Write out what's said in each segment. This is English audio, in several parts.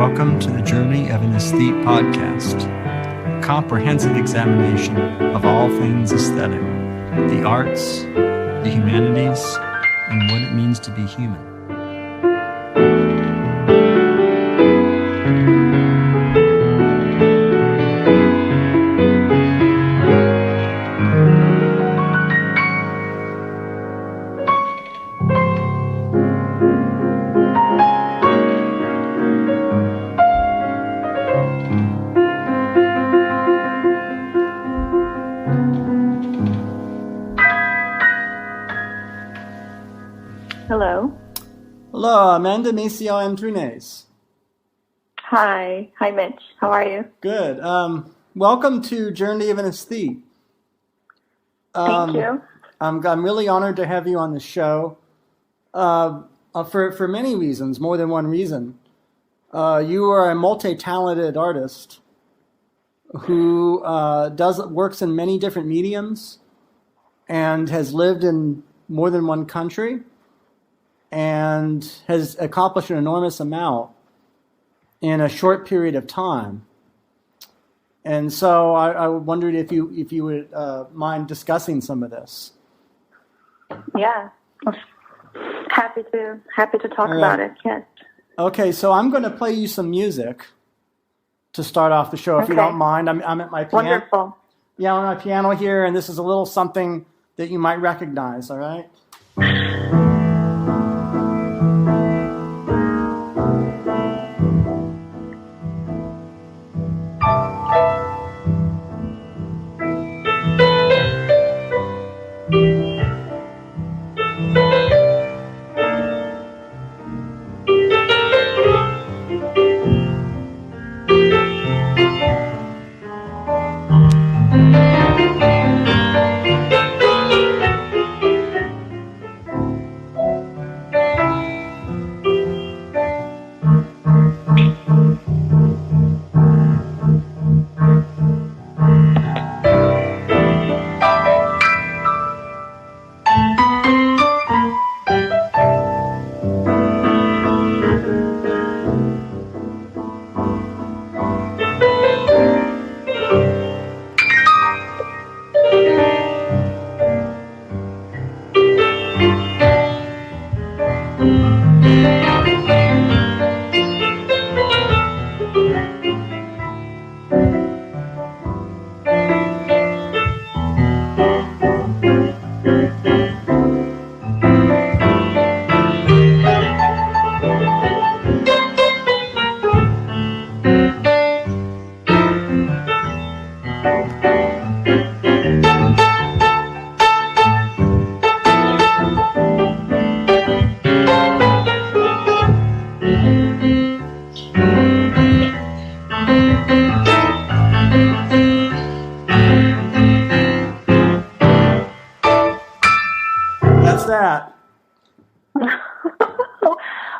Welcome to the Journey of an Aesthete podcast, a comprehensive examination of all things aesthetic, the arts, the humanities, and what it means to be human. Hello, Amanda Maciel Antunes. Hi, Mitch. How are you? Good. Welcome to Journey of an Aesthete. Thank you. I'm really honored to have you on the show for many reasons, more than one reason. You are a multi-talented artist who works in many different mediums and has lived in more than one country, and has accomplished an enormous amount in a short period of time. And so I wondered if you would mind discussing some of this. Yeah, happy to talk about it. Yes. Okay, so I'm going to play you some music to start off the show, if you don't mind. I'm at my piano. Wonderful. Yeah, I'm at my piano here, and this is a little something that you might recognize. All right.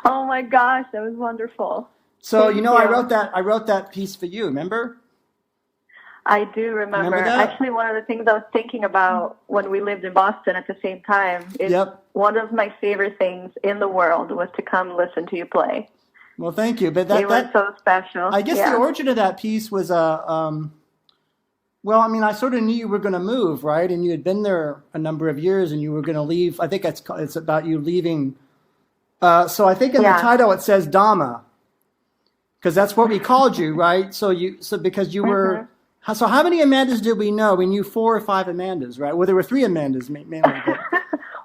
Oh my gosh, that was wonderful. So I wrote that piece for you. Remember? I do remember. Actually, one of the things I was thinking about when we lived in Boston at the same time is one of my favorite things in the world was to come listen to you play. Well, thank you. But it was so special. I guess the origin of that piece was I sort of knew you were going to move, right? And you had been there a number of years, and you were going to leave. I think it's about you leaving. So I think in the title it says Dama, because that's what we called you, right? So because you were. So how many Amandas did we know? We knew 4 or 5 Amandas, right? Well, there were 3 Amandas mainly.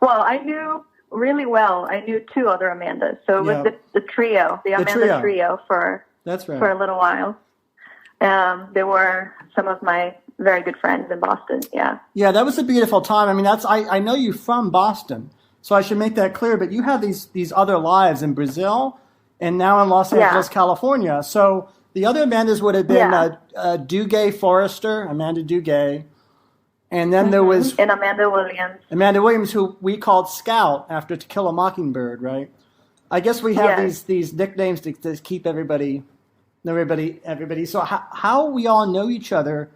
Well, I knew really well. I knew 2 other Amandas, so it was the trio, the Amanda trio for a little while. They were some of my very good friends in Boston. Yeah. Yeah, that was a beautiful time. I mean, I know you from Boston, so I should make that clear. But you have these other lives in Brazil, and now in Los Angeles, California. So the other Amandas would have been Duguay Forrester, Amanda Duguay, and then there was and Amanda Williams. Amanda Williams, who we called Scout after To Kill a Mockingbird, right? I guess we have these nicknames to keep everybody. So how we all know each other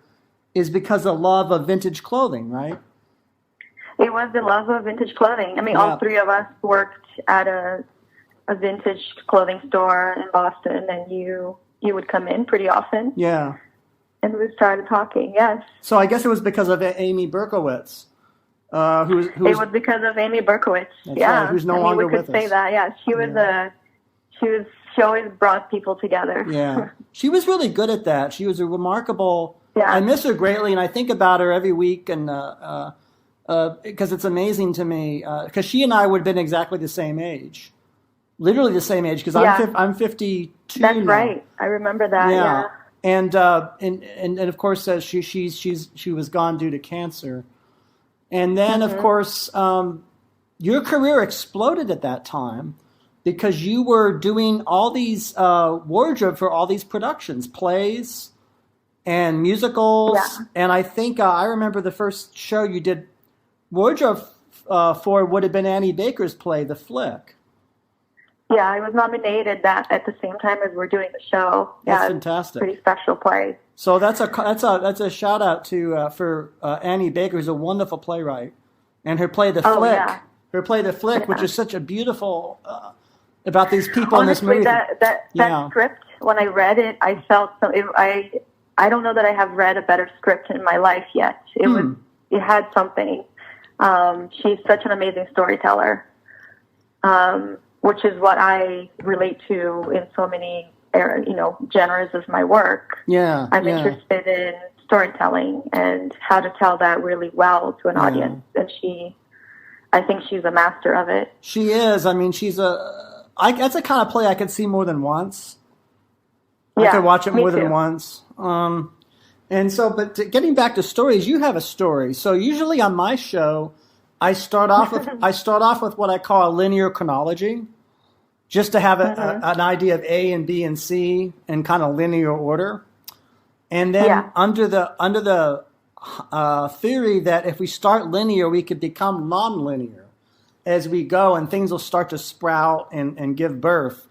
is because of love of vintage clothing, right? It was the love of vintage clothing. I mean, all 3 of us worked at a a vintage clothing store in Boston, and you would come in pretty often. Yeah. And we started talking, yes. So I guess it was because of Amy Berkowitz. It was because of Amy Berkowitz. Right, who's no longer with us. We could say that, yeah. She always brought people together. Yeah. She was really good at that. She was a remarkable, I miss her greatly, and I think about her every week, and because it's amazing to me, because she and I would have been exactly the same age. Literally the same age, because I'm 52 That's now. right. I remember that, yeah. And of course, she was gone due to cancer. And then, of course, your career exploded at that time because you were doing all these wardrobe for all these productions, plays and musicals. Yeah. And I think I remember the first show you did wardrobe for would have been Annie Baker's play, The Flick. Yeah, I was nominated that at the same time as we're doing the show. That's fantastic. Pretty special play. So that's a shout out to for Annie Baker, who's a wonderful playwright, and her play The Flick. Yeah. Her play The Flick, which is such a beautiful about these people. Honestly, in this movie. That script, when I read it, I felt I don't know that I have read a better script in my life yet. It had something. She's such an amazing storyteller. Which is what I relate to in so many, genres of my work. Yeah, I'm interested in storytelling and how to tell that really well to an audience. And I think she's a master of it. She is. I mean, that's a kind of play I could see more than once. I could watch it more than once. And so, but getting back to stories, you have a story. So usually on my show, I start off with what I call a linear chronology, just to have an idea of A and B and C in kind of linear order, and then under the theory that if we start linear, we could become non-linear as we go, and things will start to sprout and give birth.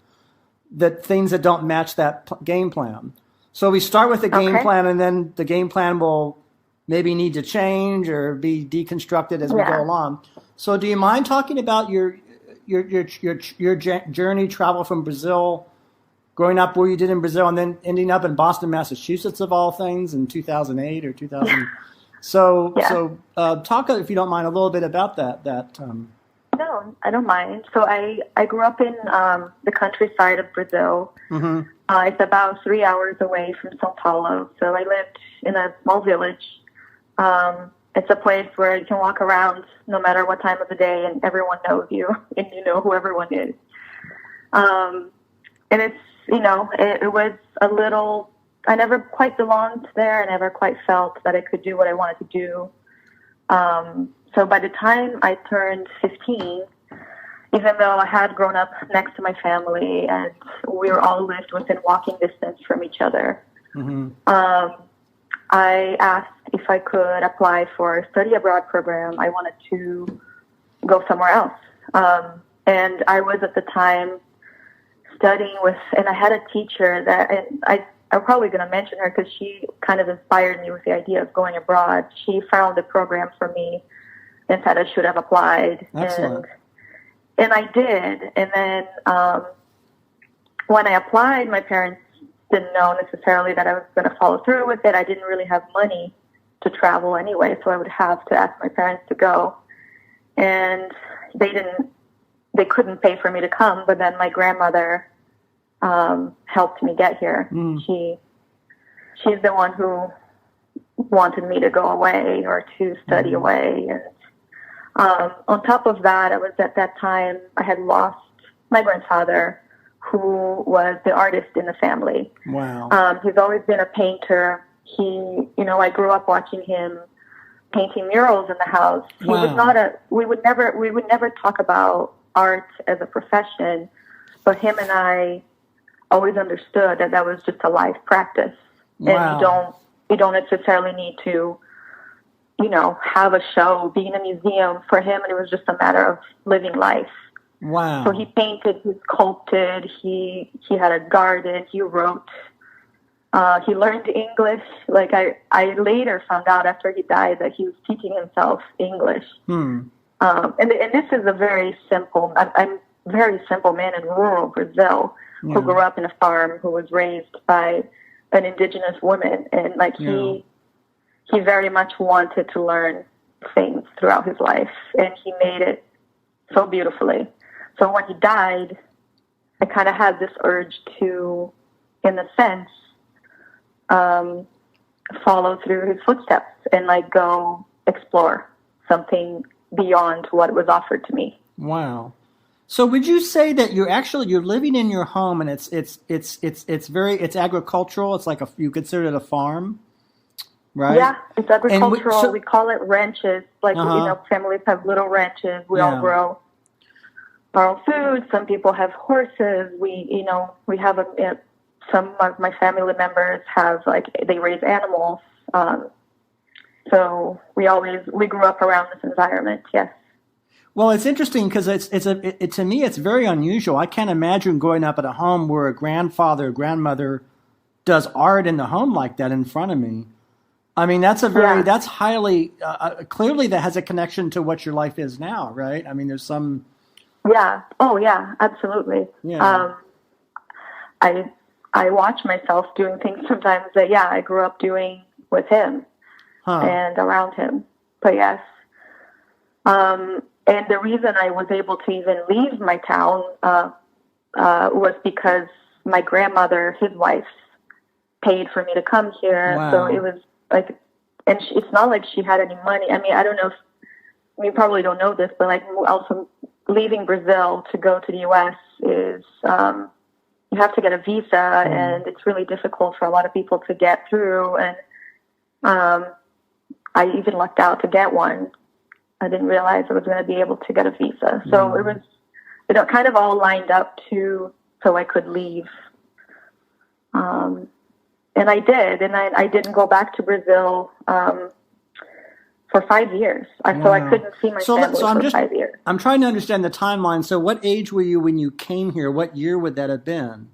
That things that don't match that game plan. So we start with the game plan, and then the game plan will maybe need to change or be deconstructed as we go along. So do you mind talking about your journey, travel from Brazil, growing up where you did in Brazil, and then ending up in Boston, Massachusetts, of all things, in 2008 or 2000? So talk, if you don't mind, a little bit about that. No, I don't mind. So I grew up in the countryside of Brazil. Mm-hmm. It's about 3 hours away from São Paulo. So I lived in a small village. It's a place where you can walk around no matter what time of the day, and everyone knows you, and you know who everyone is. And it's, it was a little, I never quite belonged there. I never quite felt that I could do what I wanted to do. So by the time I turned 15, even though I had grown up next to my family and we were all lived within walking distance from each other, I asked if I could apply for a study abroad program. I wanted to go somewhere else. And I was at the time studying and I had a teacher that, I'm probably going to mention her because she kind of inspired me with the idea of going abroad. She found a program for me and said I should have applied. Excellent. And I did. And then when I applied, my parents didn't know necessarily that I was going to follow through with it. I didn't really have money to travel anyway, so I would have to ask my parents to go. And they couldn't pay for me to come, but then my grandmother helped me get here. She's the one who wanted me to go away or to study away. And on top of that, I was at that time, I had lost my grandfather, who was the artist in the family. Wow. He's always been a painter. I grew up watching him painting murals in the house. He was not we would never talk about art as a profession, but him and I always understood that was just a life practice. Wow. And you don't necessarily need to, have a show, be in a museum. For him, it was just a matter of living life. Wow. So he painted, he sculpted, he had a garden, he wrote, he learned English. Like I later found out after he died that he was teaching himself English. And this is a very simple, very simple man in rural Brazil who grew up in a farm, who was raised by an indigenous woman, and like he very much wanted to learn things throughout his life, and he made it so beautifully. So when he died, I kind of had this urge to, in a sense, follow through his footsteps and like go explore something beyond what was offered to me. Wow. So would you say that you're living in your home and it's agricultural? It's like you consider it a farm, right? Yeah, it's agricultural. We call it ranches. Like families have little ranches. We all grow our own food. Some people have horses. We have some of my family members have they raise animals. So we grew up around this environment. Yes. Well, it's interesting because to me it's very unusual. I can't imagine growing up at a home where a grandfather or grandmother does art in the home like that in front of me. I mean, that's that's highly clearly that has a connection to what your life is now, right? I mean, there's some. Yeah. Oh, yeah. Absolutely. Yeah. I watch myself doing things sometimes that I grew up doing with him and around him. But yes. And the reason I was able to even leave my town was because my grandmother, his wife, paid for me to come here. Wow. So it was like, and it's not like she had any money. I mean, I don't know if you probably don't know this, but like also leaving Brazil to go to the U.S. is you have to get a visa, and it's really difficult for a lot of people to get through. And I even lucked out to get one. I didn't realize I was going to be able to get a visa. So it was, kind of all lined up so I could leave. And I did. And I didn't go back to Brazil for 5 years. So I couldn't see my family for 5 years. I'm trying to understand the timeline. So what age were you when you came here? What year would that have been?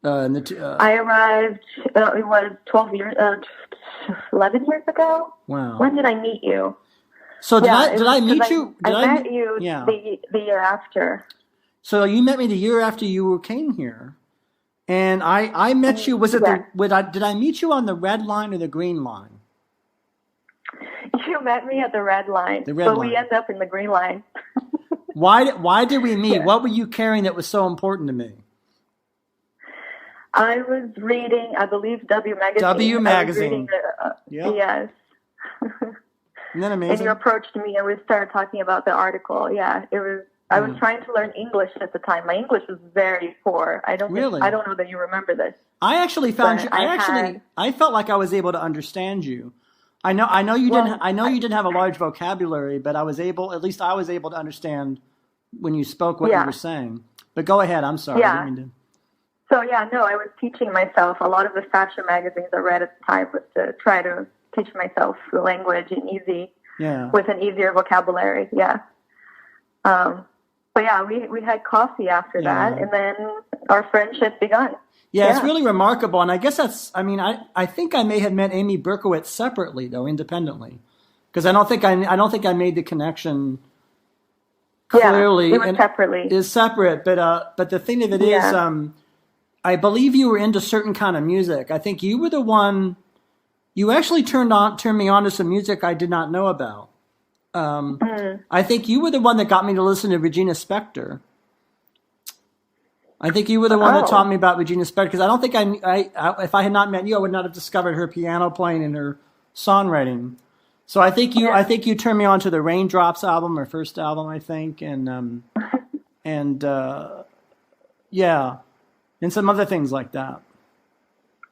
I arrived, it was 11 years ago. Wow. When did I meet you? So did I meet you? I met you the year after. So you met me the year after you came here, and I met you. Was it did I meet you on the red line or the green line? You met me at the red line, but we ended up in the green line. Why did we meet? Yeah. What were you carrying that was so important to me? I was reading, I believe, W Magazine. W Magazine. Yes. Isn't that amazing? And you approached me and we started talking about the article. Yeah, it was. I was trying to learn English at the time. My English was very poor. I don't know that you remember this. I actually found you. I felt like I was able to understand you. I know you didn't. I know you didn't have a large vocabulary, but I was able to understand when you spoke what you were saying. But go ahead. I'm sorry. Yeah. So I was teaching myself. A lot of the fashion magazines I read at the time was to try to teach myself the language with an easier vocabulary. Yeah. But we had coffee after that, and then our friendship begun. Yeah, it's really remarkable, and I guess I think I may have met Amy Berkowitz separately, though, independently, because I don't think I made the connection clearly. Yeah, it was separately. It is separate, but the thing of it is, I believe you were into certain kind of music. I think you were the one. You actually turned me on to some music I did not know about. I think you were the one that got me to listen to Regina Spektor. I think you were the one that taught me about Regina Spektor, because I don't think if I had not met you, I would not have discovered her piano playing and her songwriting. So I think you turned me on to the Raindrops album, her first album, I think, and some other things like that.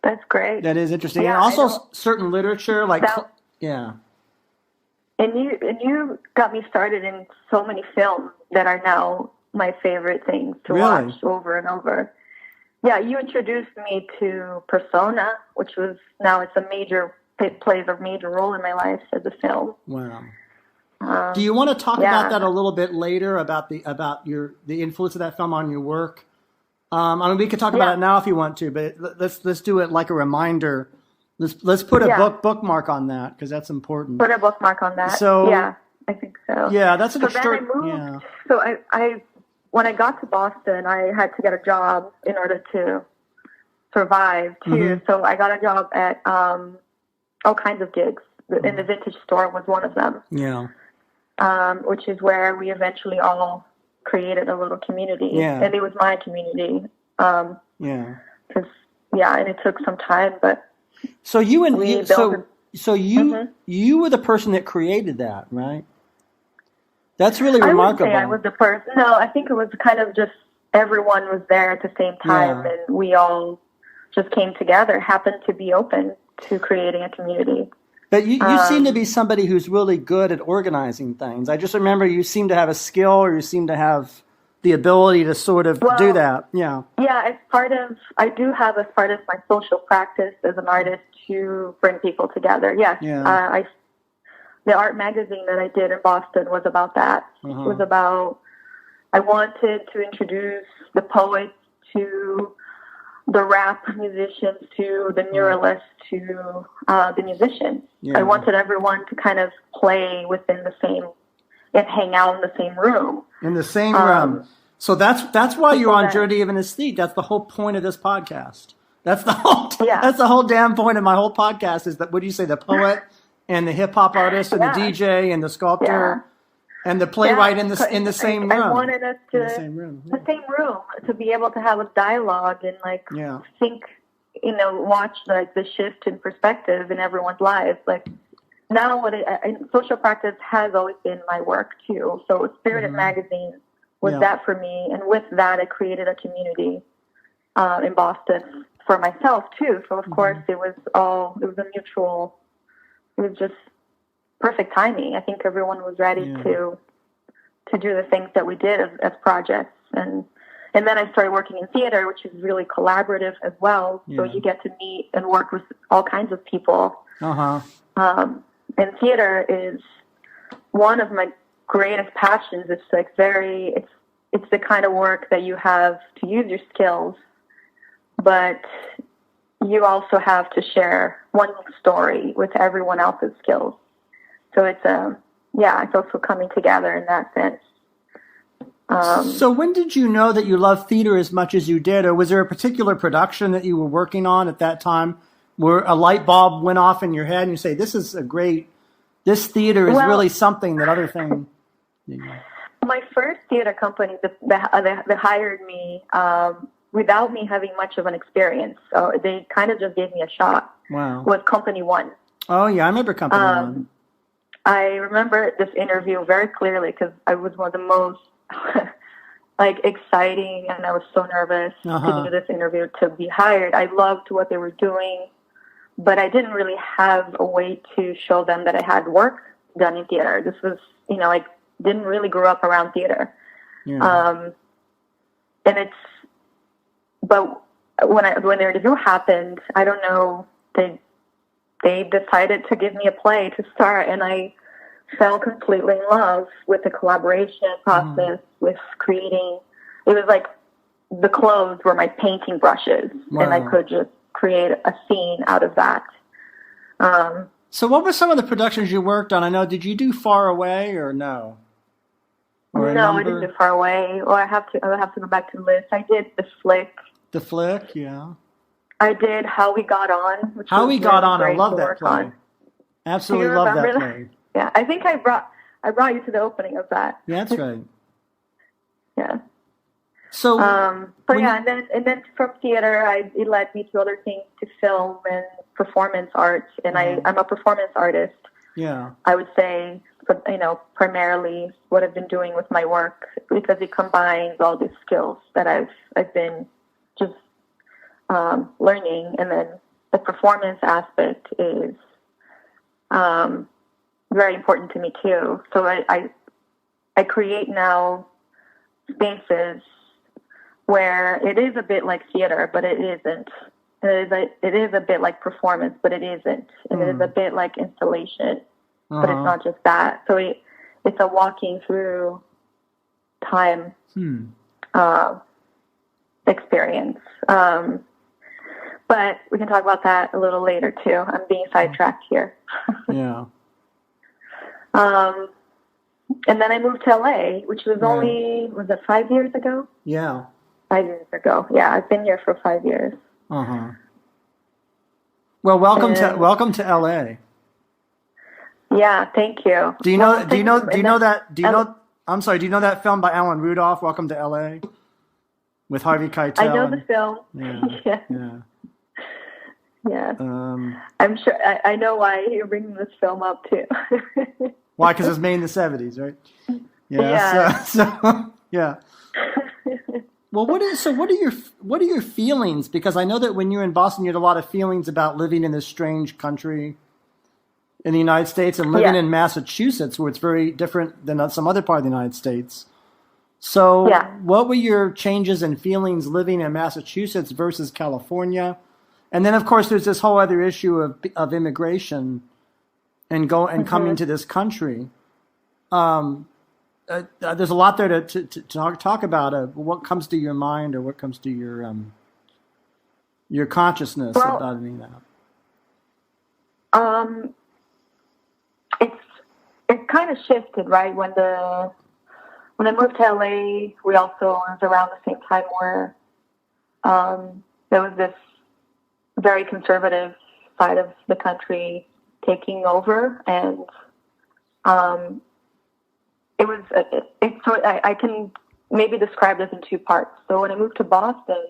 That's great. That is interesting. Yeah, and also certain literature, And you got me started in so many films that are now my favorite things to watch over and over. Yeah, you introduced me to Persona, which plays a major role in my life as a film. Wow. Do you want to talk about that a little bit later, about the influence of that film on your work? We could talk about it now if you want to, but let's do it like a reminder. Let's put a bookmark on that, because that's important. Put a bookmark on that. So I think so. Yeah, that's an extraordinary. So I when I got to Boston, I had to get a job in order to survive too. Mm-hmm. So I got a job at all kinds of gigs. In the vintage store was one of them. Yeah. Which is where we eventually all created a little community. Yeah. And it was my community. Yeah. And it took some time, but so you and you, so you were the person that created that, right? That's really remarkable. I wouldn't say I was the person. No, I think it was kind of just everyone was there at the same time, and we all just came together, happened to be open to creating a community. But you seem to be somebody who's really good at organizing things. I just remember you seem to have a skill, or you seem to have the ability to sort of do that. Yeah. Yeah, I do have as part of my social practice as an artist to bring people together. Yes. Yeah. The art magazine that I did in Boston was about that. It was about, I wanted to introduce the poets to the rap musicians, to the muralists, to the musicians. Yeah. I wanted everyone to kind of play within the same, and hang out in the same room. In the same room. So that's why you're on Journey of an Aesthete. That's the whole point of this podcast. That's the whole damn point of my whole podcast is that, what do you say, the poet and the hip hop artist and the DJ and the sculptor and the playwright in the same room. I wanted us to the same room to be able to have a dialogue and think, watch like the shift in perspective in everyone's lives. Like now, social practice has always been my work too. So Spirited Magazine was that for me, and with that, I created a community in Boston for myself too. So of course, it was a mutual. It was just perfect timing. I think everyone was ready to do the things that we did as projects, and then I started working in theater, which is really collaborative as well. So you get to meet and work with all kinds of people. And theater is one of my greatest passions. It's like it's the kind of work that you have to use your skills, but you also have to share one story with everyone else's skills. So it's also coming together in that sense. So when did you know that you loved theater as much as you did, or was there a particular production that you were working on at that time where a light bulb went off in your head and you say, this theater is really something that other thing. My first theater company, they hired me without me having much of an experience. So they kind of just gave me a shot. Wow. Was Company One. Oh, yeah, I remember Company One. I remember this interview very clearly because I was one of the most exciting, and I was so nervous to do this interview, to be hired. I loved what they were doing, but I didn't really have a way to show them that I had work done in theater. This was, didn't really grow up around theater. Yeah. But when the interview happened, I don't know, they decided to give me a play to start, and I fell completely in love with the collaboration process, with creating. It was like the clothes were my painting brushes, and I could just create a scene out of that. So what were some of the productions you worked on? I know, did you do Far Away or no? No, I didn't do Far Away. Or I have to go back to the list. I did The Flick. The Flick, yeah. I did How We Got On. How We Got On, I love that play. Absolutely love that play. Yeah, I think I brought you to the opening of that. Yeah, that's right. Yeah. So, and then from theater, it led me to other things, to film and performance arts, and I'm a performance artist. Yeah. I would say, primarily what I've been doing with my work, because it combines all these skills that I've been just learning, and then the performance aspect is very important to me too. So I create now spaces where it is a bit like theater, but it isn't. It is a bit like performance, but it isn't. And it is a bit like installation, but it's not just that. So it's a walking through time experience. But we can talk about that a little later too. I'm being sidetracked here. Yeah. And then I moved to LA, which was was it 5 years ago? Yeah. 5 years ago. Yeah, I've been here for 5 years. Uh-huh. Well, welcome to LA. Yeah, thank you. Do you know that film by Alan Rudolph, Welcome to LA? With Harvey Keitel? I know the film. Yeah. Yeah. I'm sure I know why you're bringing this film up too. Why? Because it was made in the 70s, right? Yeah. So yeah. Well, what are your feelings? Because I know that when you were in Boston, you had a lot of feelings about living in this strange country in the United States and living in Massachusetts, where it's very different than some other part of the United States. So what were your changes and feelings living in Massachusetts versus California? And then, of course, there's this whole other issue of immigration and coming to this country. There's a lot there to talk about. What comes to your mind, or what comes to your consciousness about any of that? It's kind of shifted, right? When I moved to LA, we also was around the same time where there was this very conservative side of the country taking over, and I can maybe describe this in two parts. So when I moved to Boston,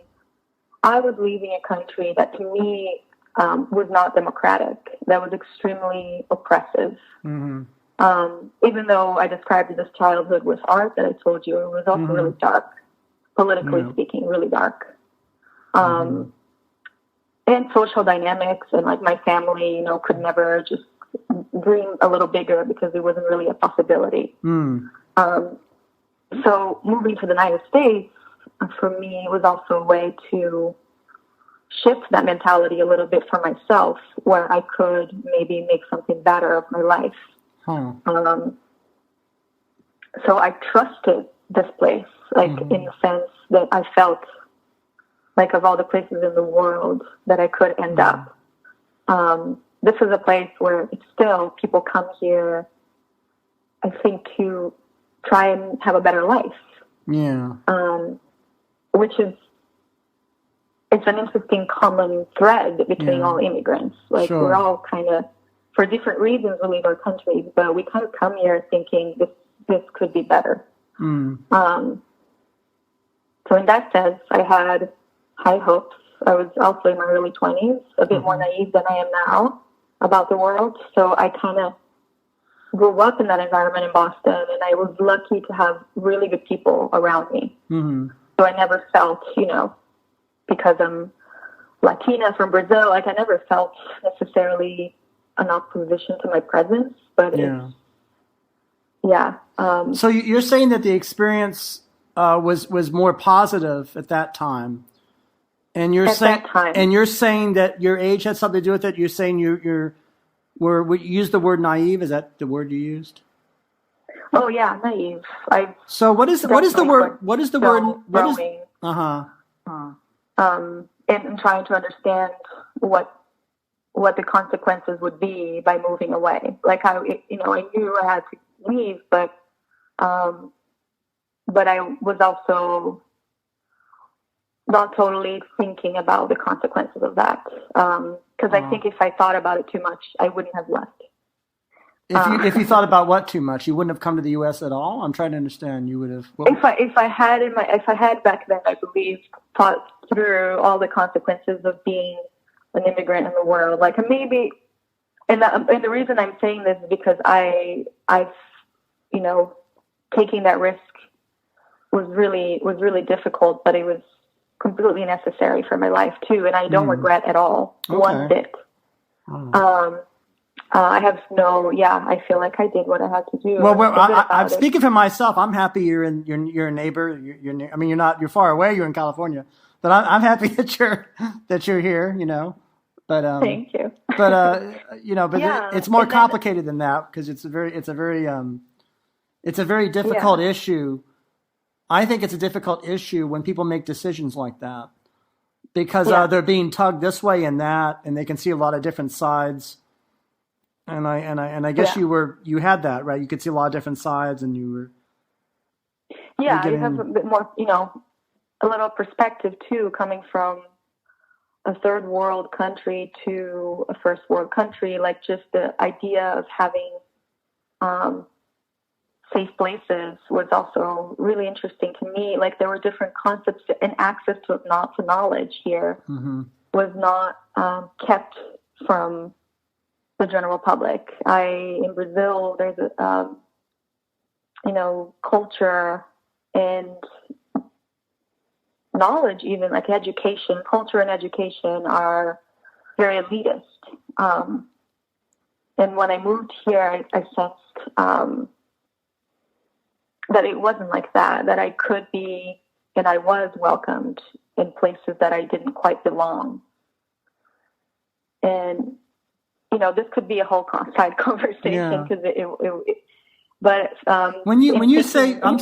I was leaving a country that to me was not democratic, that was extremely oppressive. Mm-hmm. Even though I described this childhood with art that I told you, it was also really dark, politically speaking, really dark. And social dynamics, and like my family, could never just dream a little bigger because it wasn't really a possibility. So moving to the United States, for me, was also a way to shift that mentality a little bit for myself, where I could maybe make something better of my life. So I trusted this place, like in the sense that I felt like of all the places in the world that I could end up, this is a place where it's still people come here, I think, to try and have a better life. Yeah. Which is, it's an interesting common thread between all immigrants. Like we're all kind of, for different reasons, we leave our countries, but we kind of come here thinking this could be better. So in that sense, I had high hopes. I was also in my early 20s, a bit more naive than I am now about the world. So I kind of grew up in that environment in Boston, and I was lucky to have really good people around me. So I never felt, because I'm Latina from Brazil, like I never felt necessarily an opposition to my presence. But so you're saying that the experience was more positive at that time. And you're saying that your age had something to do with it. You're saying you used the word naive. Is that the word you used? Oh yeah, naive. So what is the word? What is the word? What is? And trying to understand what the consequences would be by moving away. Like I knew I had to leave, but I was also not totally thinking about the consequences of that. Because I think if I thought about it too much, I wouldn't have left. If you thought about what too much, you wouldn't have come to the U.S. at all. I'm trying to understand. You would have. If I had back then, I believe, thought through all the consequences of being an immigrant in the world, like maybe, and the reason I'm saying this is because I've taking that risk was really difficult, but it was completely necessary for my life too, and I don't regret at all one bit. I have I feel like I did what I had to do. Well, I'm speaking for myself. I'm happy you're a neighbor. You're far away. You're in California, but I'm happy that you're here. But thank you. But it's more complicated than that, because it's a very difficult issue. I think it's a difficult issue when people make decisions like that, because they're being tugged this way and that, and they can see a lot of different sides. And I guess you had that, right? You could see a lot of different sides, and you were. Yeah, you have a bit more, a little perspective too, coming from a third world country to a first world country. Like just the idea of having safe places was also really interesting to me. Like there were different concepts, and access to knowledge here was not kept from the general public. In Brazil, there's a, culture and knowledge, even like education, culture and education are very elitist. And when I moved here, I sensed that it wasn't like that I could be, and I was welcomed in places that I didn't quite belong. And, this could be a whole side conversation because but when you say, in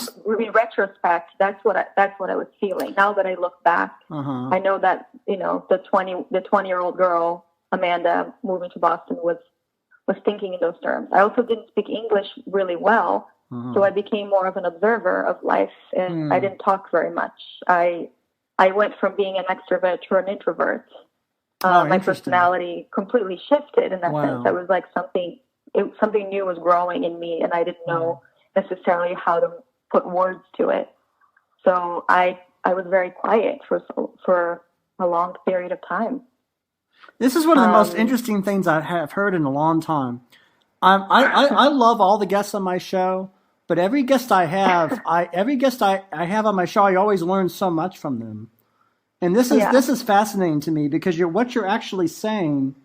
retrospect, that's what I was feeling. Now that I look back, I know that the 20-year-old girl Amanda moving to Boston was thinking in those terms. I also didn't speak English really well, so I became more of an observer of life, and I didn't talk very much. I went from being an extrovert to an introvert. My personality completely shifted in that sense. I was like something new was growing in me, and I didn't know necessarily how to put words to it. So I was very quiet for a long period of time. This is one of the most interesting things I have heard in a long time. I love all the guests on my show, but every guest I have, I have on my show, I always learn so much from them. And this is fascinating to me because what you're actually saying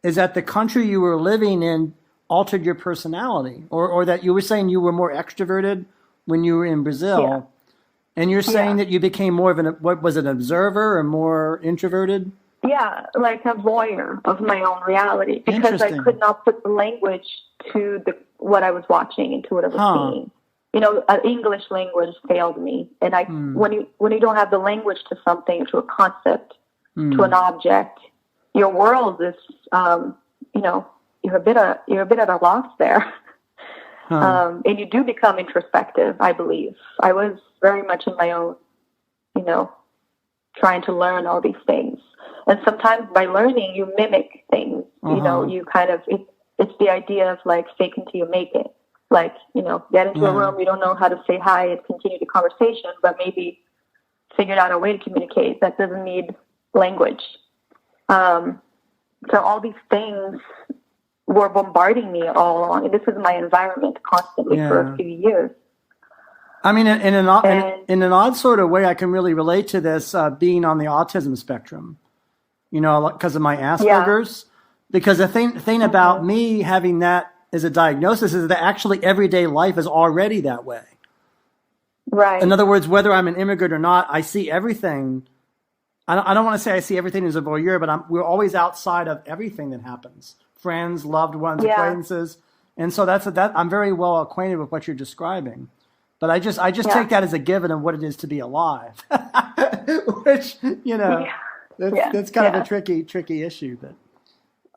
is that the country you were living in altered your personality, or that you were saying you were more extroverted when you were in Brazil, and you're saying that you became more of an observer or more introverted? Yeah, like a voyeur of my own reality, because I could not put the language to what I was watching and to what I was seeing. English language failed me, and when you don't have the language to something, to a concept, to an object, your world is, you're a bit at a loss there, and you do become introspective. I believe I was very much in my own, trying to learn all these things, and sometimes by learning you mimic things. You kind of it's the idea of like fake until you make it. Like, get into a room, you don't know how to say hi and continue the conversation, but maybe figured out a way to communicate that doesn't need language. So all these things were bombarding me all along. And this is my environment constantly for a few years. I mean, in an odd sort of way, I can really relate to this being on the autism spectrum, because of my Asperger's. Because the thing about me having that as a diagnosis is that actually everyday life is already that way. Right. In other words, whether I'm an immigrant or not, I see everything. I don't want to say I see everything as a voyeur, but we're always outside of everything that happens. Friends, loved ones, acquaintances. And so that I'm very well acquainted with what you're describing. But I just take that as a given of what it is to be alive, which, that's kind of a tricky issue, but.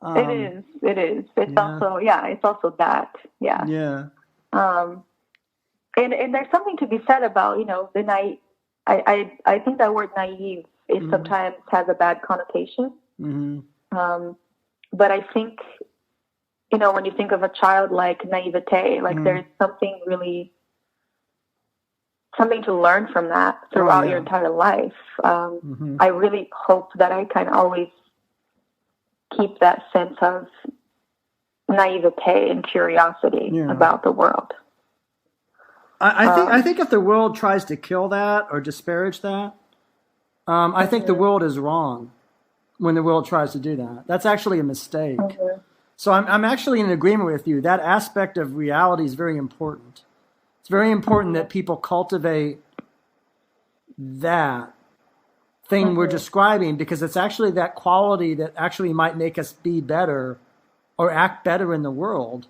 It is. It's also that. Yeah. Yeah. And there's something to be said about, the I think that word naive is sometimes has a bad connotation. But I think, when you think of a childlike naivete, like there's something to learn from that throughout your entire life. I really hope that I can always keep that sense of naivete and curiosity about the world. I think if the world tries to kill that or disparage that, I think the world is wrong when the world tries to do that. That's actually a mistake. So I'm actually in agreement with you. That aspect of reality is very important. It's very important that people cultivate that thing we're describing, because it's actually that quality that actually might make us be better or act better in the world.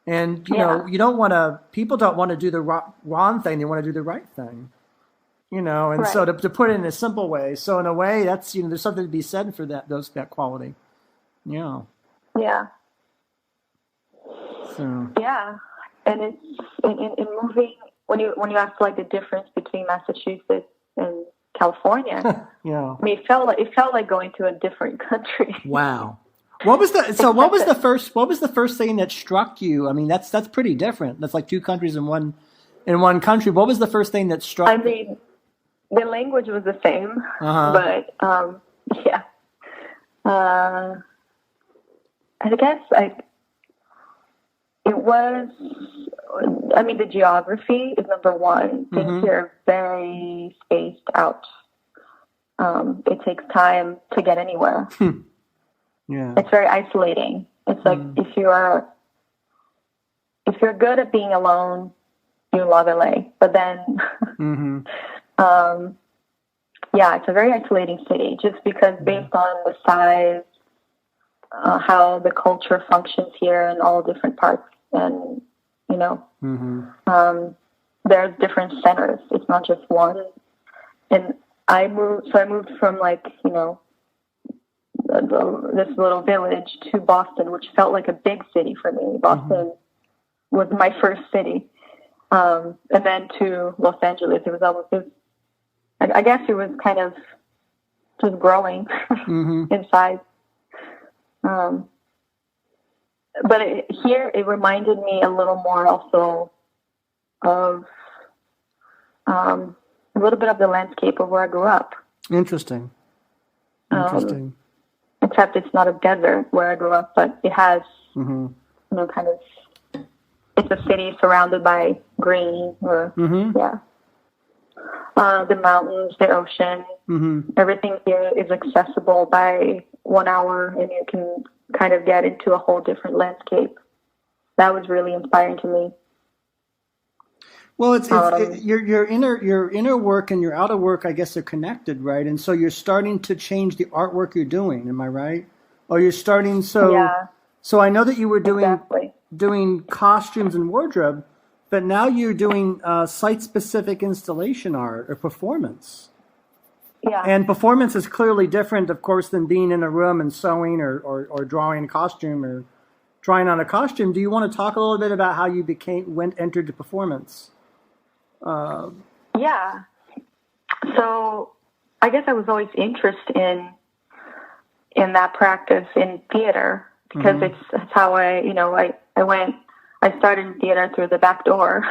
And, people don't want to do the wrong thing. They want to do the right thing, and so to put it in a simple way. So in a way that's, there's something to be said for that quality. Yeah. Yeah. So. Yeah, and it's in moving when you ask like the difference between Massachusetts and California. Yeah. I mean, it felt like going to a different country. Wow. What was the first thing that struck you? I mean, that's pretty different. That's like two countries in one country. What was the first thing that struck? I mean, the language was the same, but yeah. I guess it was. I mean, the geography is number one. Things here are very spaced out. It takes time to get anywhere. Yeah. It's very isolating. It's like if you're good at being alone, you love LA. But then, yeah, it's a very isolating city just because based on the size, how the culture functions here in all different parts, and there's different centers. It's not just one. And I moved from this little village to Boston, which felt like a big city for me. Boston was my first city. And then to Los Angeles, I guess it was kind of just growing in size. But here it reminded me a little more also of a little bit of the landscape of where I grew up. Interesting. Except it's not a desert where I grew up, but it has, kind of, it's a city surrounded by green or, the mountains, the ocean. Everything here is accessible by 1 hour, and you can kind of get into a whole different landscape. That was really inspiring to me. Well, it's your inner work and your outer work, I guess, are connected, right? And so you're starting to change the artwork you're doing. Am I right? Or you're starting So I know that you were doing costumes and wardrobe, but now you're doing site-specific installation art or performance. Yeah. And performance is clearly different, of course, than being in a room and sewing or drawing a costume or trying on a costume. Do you want to talk a little bit about how you entered the performance? Yeah. So I guess I was always interested in that practice in theater because it's how I started in theater through the back door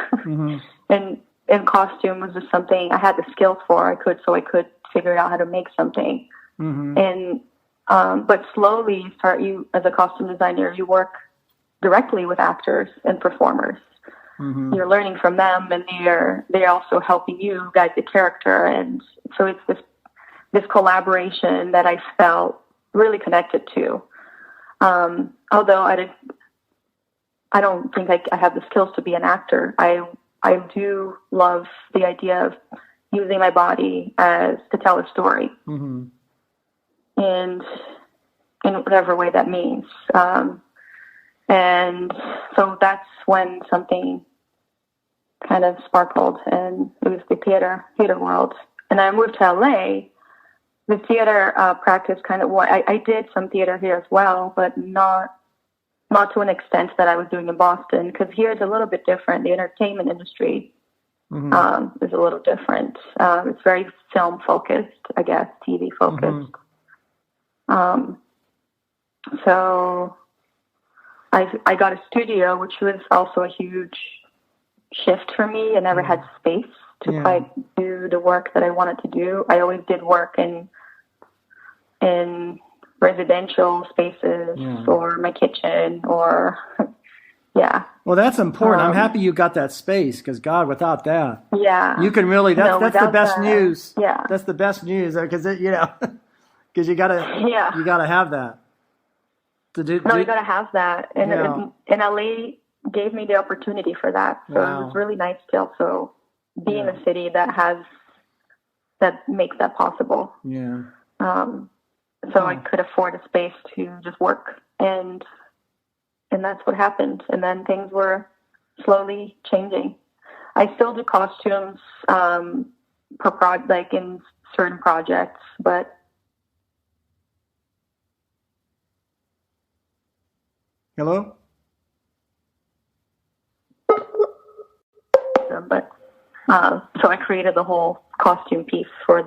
and costume was just something I had the skills for. I could figure out how to make something. And, but slowly you as a costume designer, you work directly with actors and performers. You're learning from them, and they're also helping you guide the character, and so it's this collaboration that I felt really connected to. Although I don't think I have the skills to be an actor. I do love the idea of using my body to tell a story, and in whatever way that means. And so that's when something kind of sparkled, and it was the theater world. And I moved to LA. The theater practice kind of I did some theater here as well, but not to an extent that I was doing in Boston, because here it's a little bit different. The entertainment industry is a little different. It's very film focused, I guess, TV focused. So I got a studio, which was also a huge shift for me. I never had space to quite do the work that I wanted to do. I always did work in residential spaces or my kitchen or Well, that's important. I'm happy you got that space, because God, without that, you can really that's the best news. Yeah, that's the best news, because because you gotta have that. You gotta have that, and LA gave me the opportunity for that. So it was really nice to also be in a city that makes that possible. Yeah. So I could afford a space to just work, and that's what happened. And then things were slowly changing. I still do costumes in certain projects, but hello? but so I created the whole costume piece for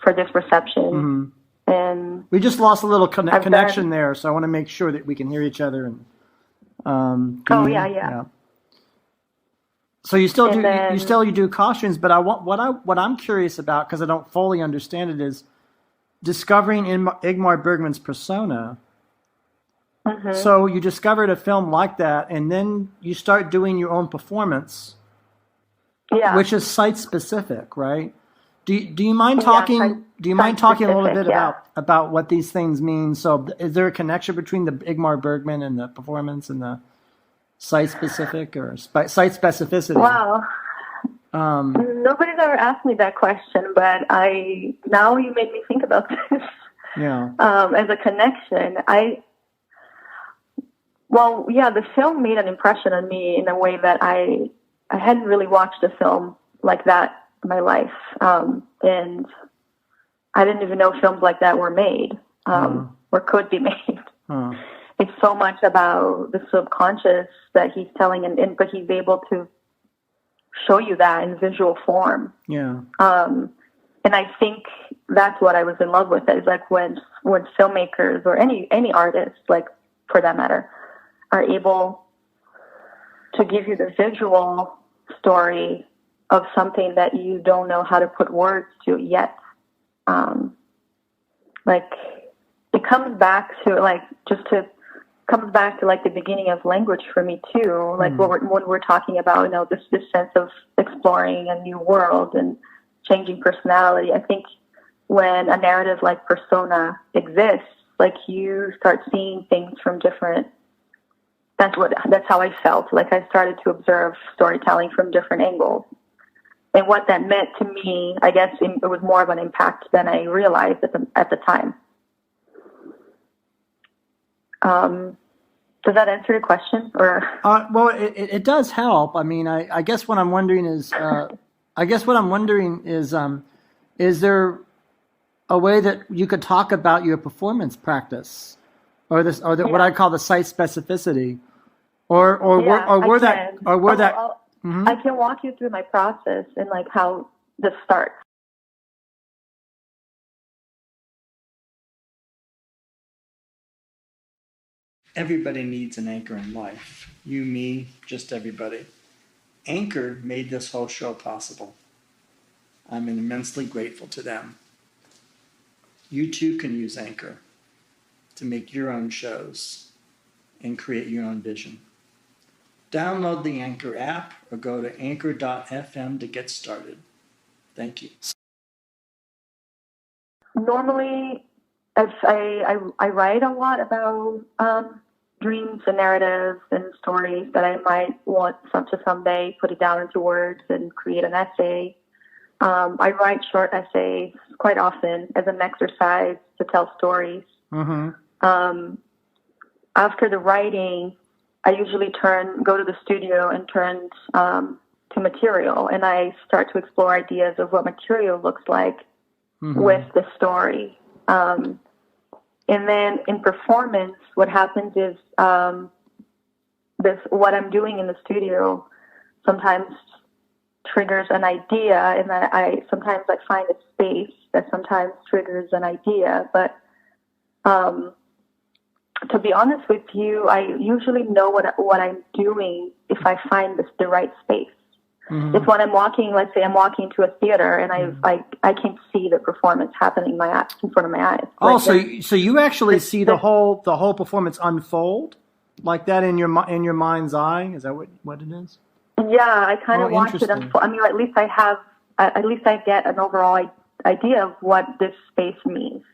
this reception. Mm-hmm. And we just lost a little connection there, so I want to make sure that we can hear each other. And yeah. So you still you do costumes, but what I'm curious about, because I don't fully understand it, is discovering Ingmar Bergman's persona. Mm-hmm. So you discovered a film like that, and then you start doing your own performance, which is site specific, right? Do you mind talking? Do you mind talking a little bit about what these things mean? So, is there a connection between the Ingmar Bergman and the performance and the site specific or site specificity? Wow, nobody's ever asked me that question, but now you made me think about this. Yeah. As a connection, the film made an impression on me in a way that I hadn't really watched a film like that in my life. And I didn't even know films like that were made, or could be made. It's so much about the subconscious that he's telling, but he's able to show you that in visual form. Yeah. And I think that's what I was in love with. Is like when filmmakers or any artist, like for that matter, are able to give you the visual story of something that you don't know how to put words to yet. Like it comes back to the beginning of language for me too. Like when we're talking about, this sense of exploring a new world and changing personality. I think when a narrative like persona exists, like you start seeing things from different. That's how I felt. Like I started to observe storytelling from different angles. And what that meant to me, I guess it was more of an impact than I realized at the time. Does that answer your question? Or well, it does help. I mean, I guess what I'm wondering is, is there a way that you could talk about your performance practice, what I call the site specificity, I can walk you through my process and like how this starts. Everybody needs an anchor in life. You, me, just everybody. Anchor made this whole show possible. I'm immensely grateful to them. You too can use Anchor to make your own shows and create your own vision. Download the Anchor app or go to anchor.fm to get started. Thank you. Normally, I write a lot about dreams and narratives and stories that I might want to someday put it down into words and create an essay. I write short essays quite often as an exercise to tell stories. Mm-hmm. After the writing, I usually go to the studio and turn to material, and I start to explore ideas of what material looks like with the story. And then in performance, what happens is what I'm doing in the studio sometimes triggers an idea, and I sometimes find a space that sometimes triggers an idea. But to be honest with you, I usually know what I'm doing if I find the right space. Mm-hmm. It's when I'm walking, let's say I'm walking to a theater and I can see the performance happening in front of my eyes. Oh, so you actually see the whole performance unfold like that in your mind's eye? Is that what it is? Yeah, I kind of watch it unfold. I mean, at least I get an overall idea of what this space means.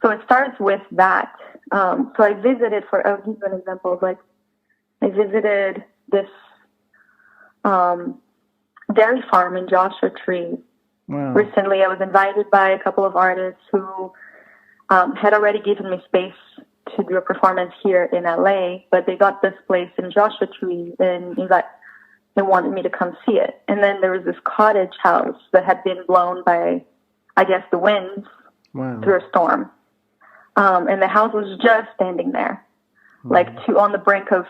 So it starts with that. So I visited, I'll give you an example. I visited this dairy farm in Joshua Tree. Wow. Recently. I was invited by a couple of artists who had already given me space to do a performance here in LA, but they got this place in Joshua Tree and they wanted me to come see it. And then there was this cottage house that had been blown by, I guess, the winds through a storm. And the house was just standing there, on the brink of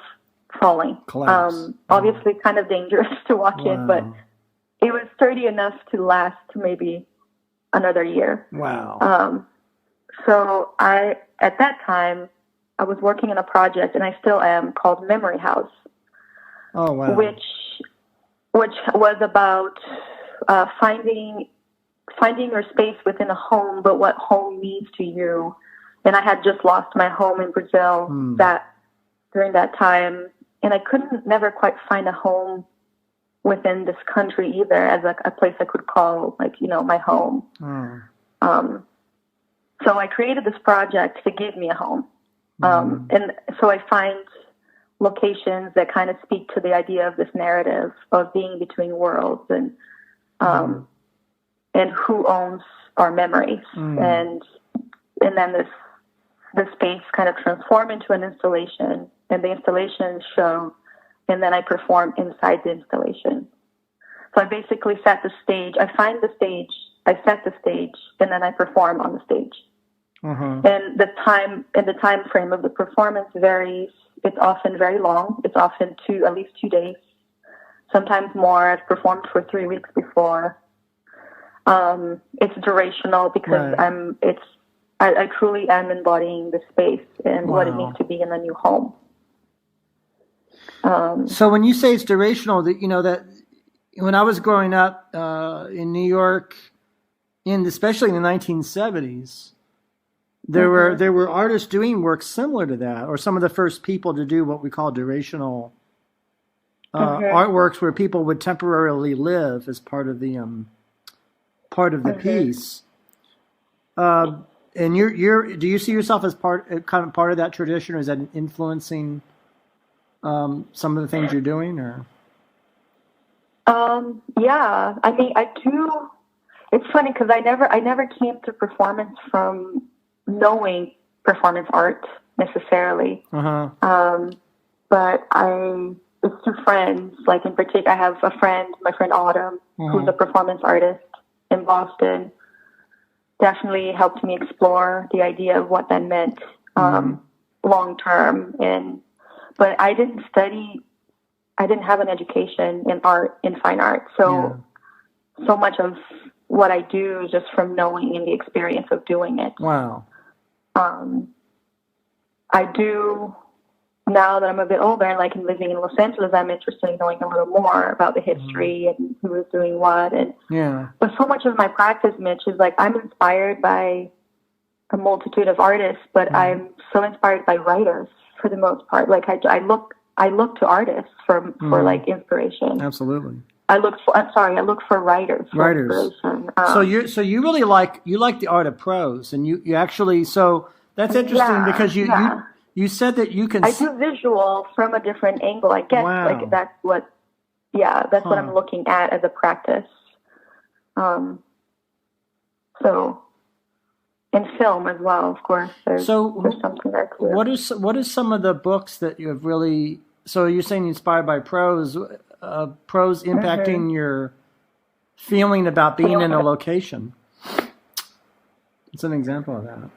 falling. Collapse. Obviously kind of dangerous to walk in, but it was sturdy enough to last maybe another year. Wow. So at that time, I was working on a project, and I still am, called Memory House. Oh, wow. Which was about finding your space within a home, but what home means to you. And I had just lost my home in Brazil during that time, and I never quite find a home within this country either, as a place I could call my home. So I created this project to give me a home, and so I find locations that kind of speak to the idea of this narrative of being between worlds, and who owns our memories, and then this space kind of transformed into an installation, and the installation show, and then I perform inside the installation. So I basically set the stage. I find the stage, I set the stage, and then I perform on the stage. And the time frame of the performance varies. It's often very long. It's often at least 2 days, sometimes more. I've performed for 3 weeks before. It's durational because I truly am embodying the space and what it means to be in a new home. So when you say it's durational, that when I was growing up in New York, especially in the 1970s, there were artists doing work similar to that, or some of the first people to do what we call durational artworks, where people would temporarily live as part of the piece. And do you see yourself as part of that tradition, or is that influencing some of the things you're doing, or? Yeah, I mean, I do. It's funny because I never came to performance from knowing performance art necessarily. But it's through friends. Like in particular, I have my friend Autumn, who's a performance artist in Boston. Definitely helped me explore the idea of what that meant long term. But I didn't have an education in art, in fine art. So much of what I do is just from knowing and the experience of doing it. Wow. I do, now that I'm a bit older and like living in Los Angeles, I'm interested in knowing a little more about the history and who is doing what. But so much of my practice, Mitch, is like I'm inspired by a multitude of artists, but I'm so inspired by writers for the most part. Like I look to artists for like inspiration. Absolutely. I look for writers. So you really like the art of prose, and you actually, so that's interesting because you said that you can. I do visual from a different angle. I guess like that's what I'm looking at as a practice. So in film as well, of course. There's something very clear. What is some of the books that you have really? So you're saying inspired by prose. Prose impacting your feeling about being in a location. It's an example of that.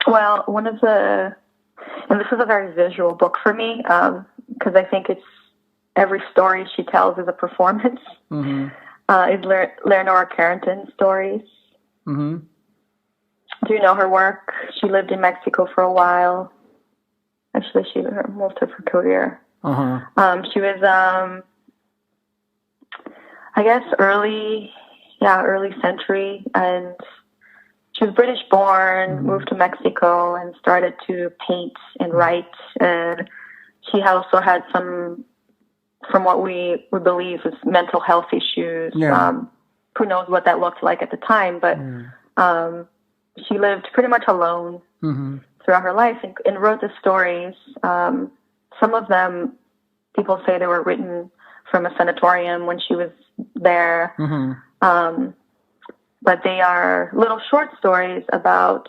Well, and this is a very visual book for me, because I think every story she tells is a performance. Is Leonora Carrington's stories. Do you know her work? She lived in Mexico for a while. Actually, most of her career. She was, I guess, early century, and she was British born, moved to Mexico, and started to paint and write. And she also had some, from what we believe, is mental health issues. Who knows what that looked like at the time, but she lived pretty much alone throughout her life and wrote the stories. Some of them, people say they were written from a sanatorium when she was there. But they are little short stories about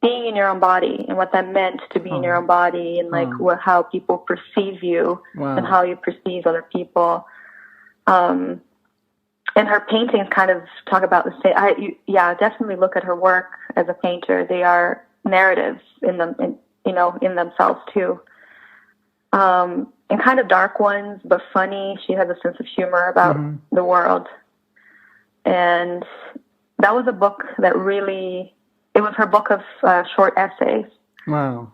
being in your own body and what that meant to be in your own body, and like how people perceive you and how you perceive other people. And her paintings kind of talk about the same. Definitely look at her work as a painter. They are narratives in themselves too. And kind of dark ones, but funny. She has a sense of humor about the world. And that was a book that really, it was her book of short essays. Wow.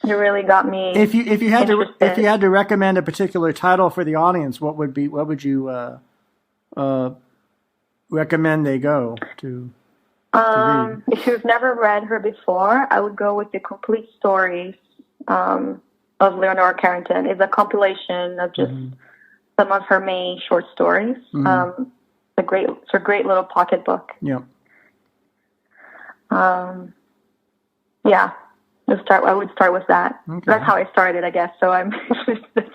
It really got me. If you had to recommend a particular title for the audience, what would you recommend they go to read? If you've never read her before, I would go with The Complete Stories of Leonora Carrington. It's a compilation of just some of her main short stories. It's a great little pocket book. Yeah. I would start with that. Okay. That's how I started, I guess. So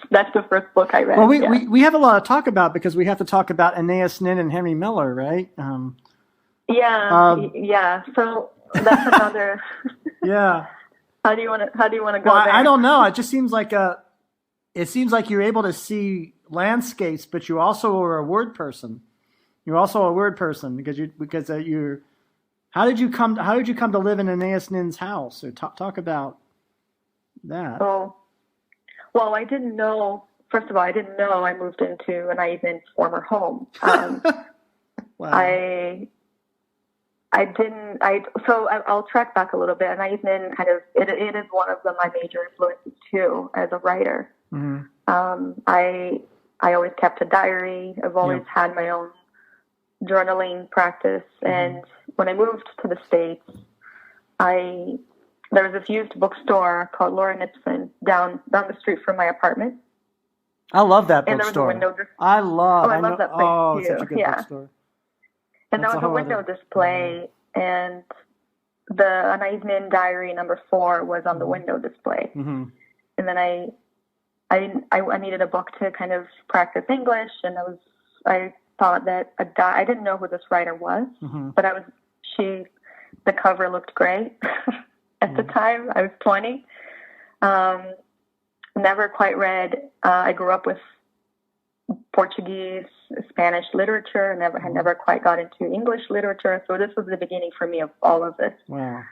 that's the first book I read. Well, we have a lot to talk about because we have to talk about Anais Nin and Henry Miller, right? So that's another. Yeah. How do you want to go there? I don't know. It just seems like you're able to see landscapes, but you also are a word person. You're also a word person because you're. How did you come to live in Anais Nin's house? Or talk about that. Oh, well, I didn't know. First of all, I didn't know I moved into Anais Nin's former home. Wow. I'll track back a little bit. Anais Nin it is one of my major influences too as a writer. I always kept a diary. I've always had my own journaling practice, and when I moved to the States, there was this used bookstore called Laura Nipson down the street from my apartment. I love that bookstore. And there was a window I love that place too. It's such a good bookstore. And there was a window display, and the Anais Nin diary number 4 was on the window display. And then I needed a book to kind of practice English, and I thought that I didn't know who this writer was, but the cover looked great at the time. I was 20. Never quite read. I grew up with Portuguese, Spanish literature. Had never quite got into English literature. So this was the beginning for me of all of this. Wow.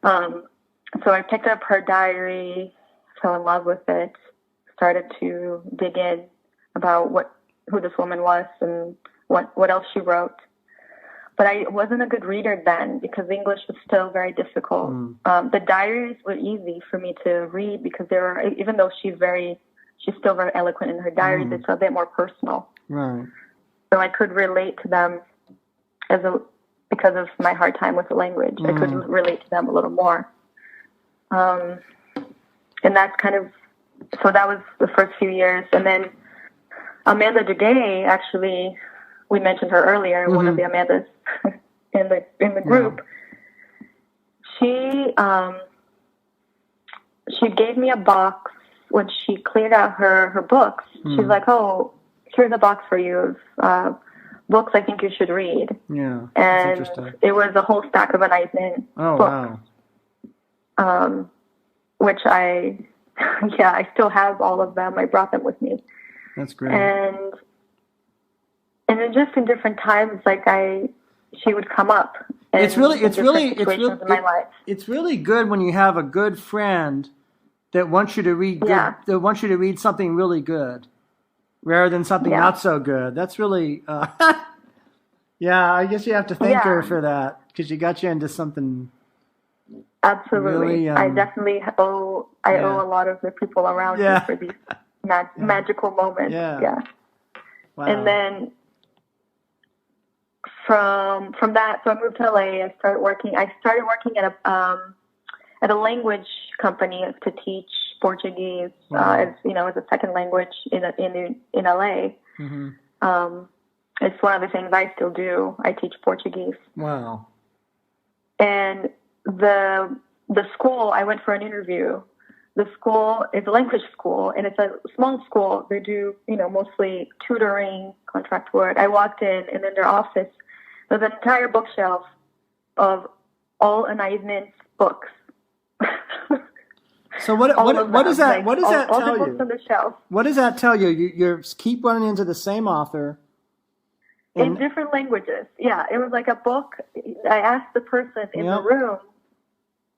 So I picked up her diary, fell in love with it, started to dig in about who this woman was and what else she wrote. But I wasn't a good reader then because English was still very difficult. The diaries were easy for me to read because even though she's still very eloquent in her diaries, it's a bit more personal. Right. So I could relate to them because of my hard time with the language. I could relate to them a little more. And that's so that was the first few years. And then Amanda Duguay, actually, we mentioned her earlier, one of the Amandas in the group. Yeah. She gave me a box when she cleared out her books. She's like, "Oh, here's a box for you of books I think you should read." Yeah, and it was a whole stack of Anais Nin books. Wow. Which I still have all of them. I brought them with me. That's great. And then just in different times, she would come up. It's really good when you have a good friend that wants you to read that wants you to read something really good, rather than something not so good. That's really, I guess you have to thank her for that because she got you into something. Absolutely, really, I definitely owe a lot of the people around me for these magical moments. Yeah. Wow. And then from that, so I moved to LA. I started working at a language company to teach Portuguese as a second language in LA. It's one of the things I still do. I teach Portuguese. Wow. And the school, I went for an interview. The school is a language school, and it's a small school. They do, mostly tutoring, contract work. I walked in, and in their office, there's an entire bookshelf of all Anais Nin's books. So what does that tell you? On the shelf. What does that tell you? You keep running into the same author in different languages. Yeah, it was like a book. I asked the person in the room,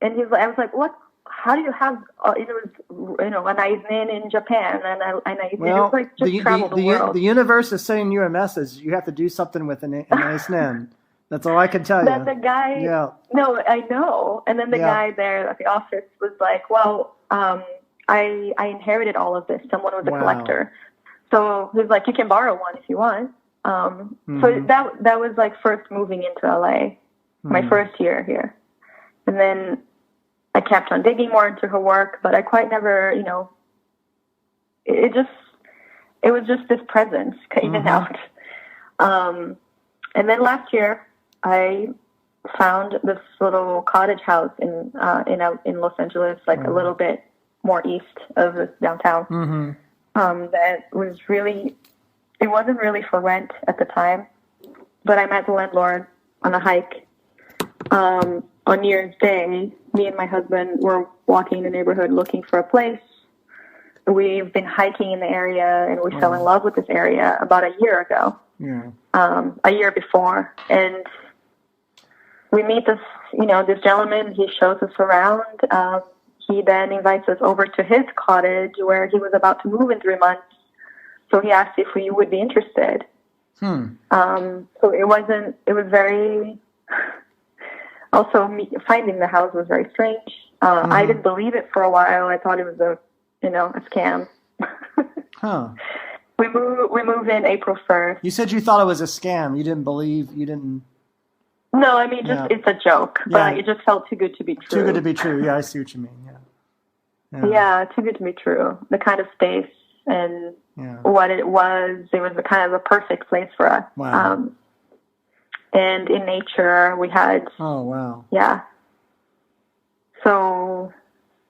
and I was like, what? How do you have, it was, a nice man in Japan, and it was like just travel the world. The universe is sending you a message. You have to do something with an nice man. That's all I can tell you. That the guy, no, I know. And then the guy there at the office was like, well, I inherited all of this. Someone was a collector. So he was like, you can borrow one if you want. So that was like first moving into LA, my first year here. And then I kept on digging more into her work, but I quite never, it was just this presence came out. And then last year I found this little cottage house in Los Angeles, like a little bit more east of the downtown. That was really, it wasn't really for rent at the time, but I met the landlord on a hike. On New Year's Day, me and my husband were walking in the neighborhood looking for a place. We've been hiking in the area, and we fell in love with this area about a year ago. A year before, and we meet this, this gentleman. He shows us around. He then invites us over to his cottage where he was about to move in 3 months. So he asked if we would be interested. So it was very. Also, finding the house was very strange. I didn't believe it for a while. I thought it was a scam. We move in April 1st. You said you thought it was a scam. You didn't believe. You didn't. No, I mean, it's a joke. But it just felt too good to be true. Too good to be true. Yeah, I see what you mean. Yeah, too good to be true. The kind of space and what it was a kind of a perfect place for us. Wow. And in nature, we had. Oh wow! Yeah. So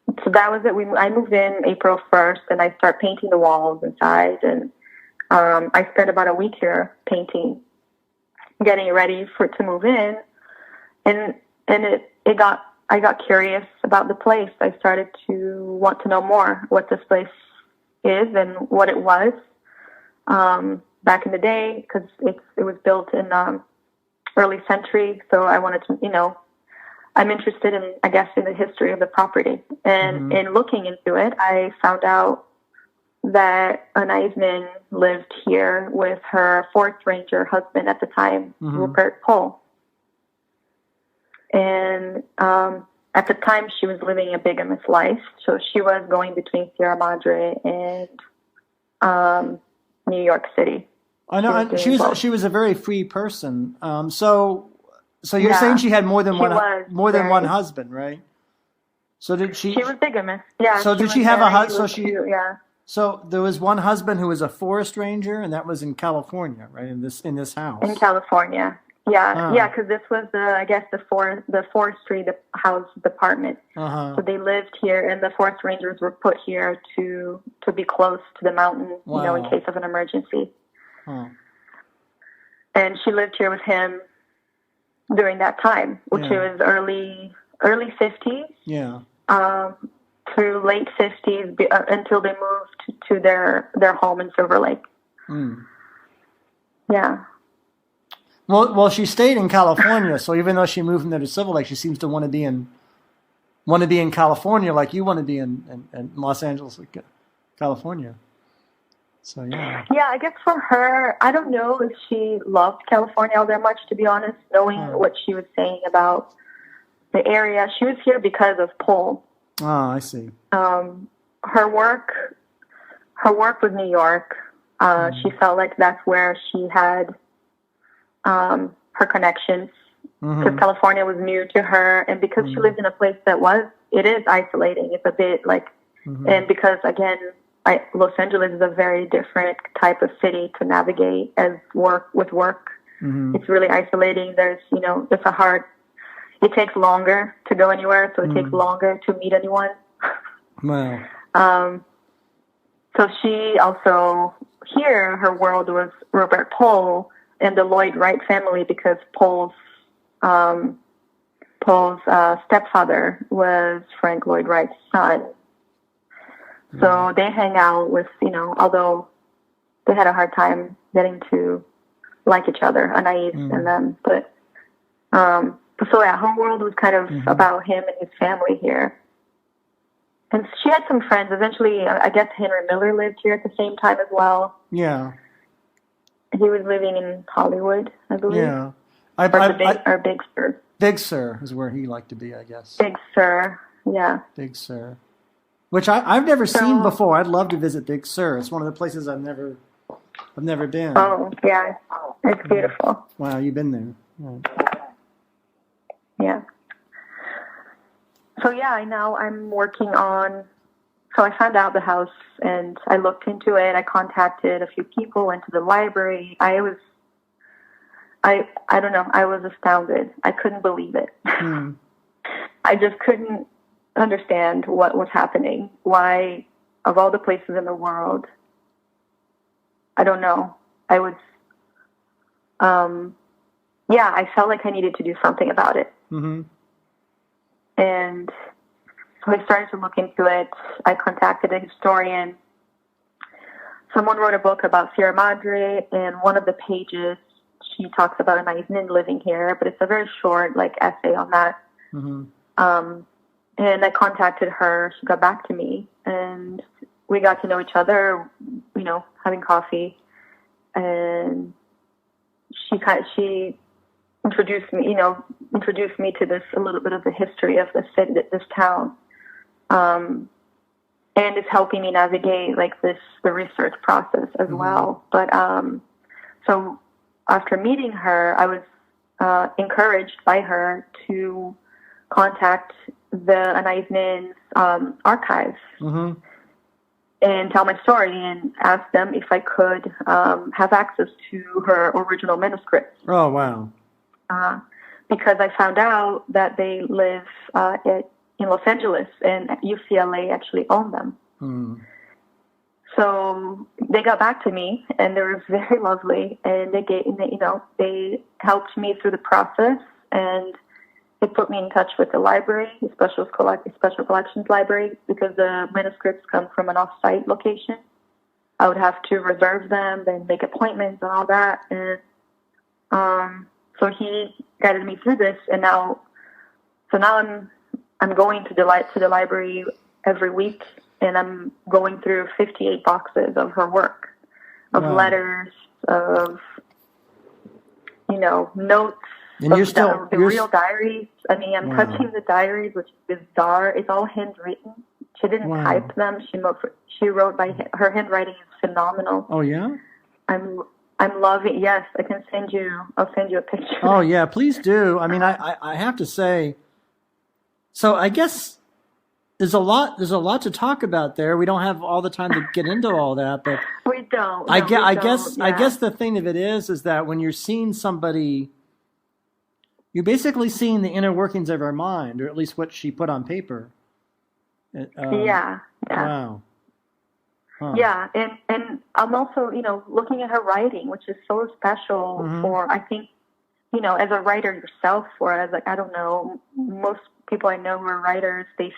that was it. I moved in April 1st, and I start painting the walls inside, and I spent about a week here painting, getting ready to move in, and I got curious about the place. I started to want to know more what this place is and what it was back in the day, because it was built in. Early century, so I wanted to, I'm interested in, I guess, in the history of the property. And in looking into it, I found out that an Eisman lived here with her forest ranger husband at the time, Rupert Pohl. And at the time, she was living a bigamous life, so she was going between Sierra Madre and New York City. I know she was a very free person. So you're saying she had more than one husband, right? So did she? She was bigamous. Yeah. So did she have a husband? So there was one husband who was a forest ranger, and that was in California, right? In this house. In California. Yeah, because this was the forestry house department. So they lived here, and the forest rangers were put here to be close to the mountain, in case of an emergency. And she lived here with him during that time, which was early 50s. Yeah. Through late 50s until they moved to their home in Silver Lake. Yeah. Well, she stayed in California, so even though she moved from there to Silver Lake, she seems to want to be in California, like you want to be in Los Angeles, California. So yeah. Yeah, I guess for her, I don't know if she loved California all that much, to be honest, knowing what she was saying about the area. She was here because of Pohl. Oh, I see. Her work was New York. She felt like that's where she had her connections, because California was new to her, and because she lived in a place it is isolating. It's a bit like, and because again, Los Angeles is a very different type of city to navigate with work. It's really isolating. There's, it takes longer to go anywhere, so it takes longer to meet anyone. Wow. So she also, here, her world was Robert Pohl and the Lloyd Wright family, because Pohl's stepfather was Frank Lloyd Wright's son. So they hang out with, although they had a hard time getting to like each other, Anais and them. But so yeah, her world was kind of about him and his family here. And she had some friends. Eventually, I guess Henry Miller lived here at the same time as well. Yeah. He was living in Hollywood, I believe. Yeah. Or Big Sur. Big Sur is where he liked to be, I guess. Big Sur, yeah. Big Sur. Which I've never seen before. I'd love to visit Big Sur. It's one of the places I've never been. Oh, yeah. It's beautiful. Wow, you've been there. Yeah. So yeah, now I'm working on. So I found out the house and I looked into it. I contacted a few people, went to the library. I don't know. I was astounded. I couldn't believe it. I just couldn't understand what was happening. Why, of all the places in the world, I don't know. I was, I felt like I needed to do something about it. Mm-hmm. And so I started to look into it. I contacted a historian. Someone wrote a book about Sierra Madre, and one of the pages, she talks about Anais Nin living here, but it's a very short, essay on that. Mm-hmm. And I contacted her. She got back to me, and we got to know each other, having coffee. And she introduced me to this, a little bit of the history of this city, this town. And it's helping me navigate the research process as well. But so after meeting her, I was encouraged by her to contact the Anais Nin's archives and tell my story and ask them if I could have access to her original manuscripts. Oh, wow. Because I found out that they live in Los Angeles, and UCLA actually owned them. So they got back to me, and they were very lovely, and they helped me through the process, and they put me in touch with the library, the Special Collections Library, because the manuscripts come from an off-site location. I would have to reserve them, then make appointments and all that, and so he guided me through this, and now I'm going to the library every week, and I'm going through 58 boxes of her work, of letters, of notes, and of the real diaries. I mean, I'm touching the diaries, which is bizarre. It's all handwritten. She didn't type them. She wrote by her handwriting is phenomenal. Oh yeah. I'm loving. Yes, I can send you. I'll send you a picture. Oh yeah, please do. I mean, I have to say. So I guess there's a lot to talk about there. We don't have all the time to get into all that, but we don't. I guess the thing of it is that when you're seeing somebody, you're basically seeing the inner workings of her mind, or at least what she put on paper. Yeah. Wow. Huh. Yeah, and I'm also, looking at her writing, which is so special for, I think, as a writer yourself, or as I don't know, most people I know who are writers, they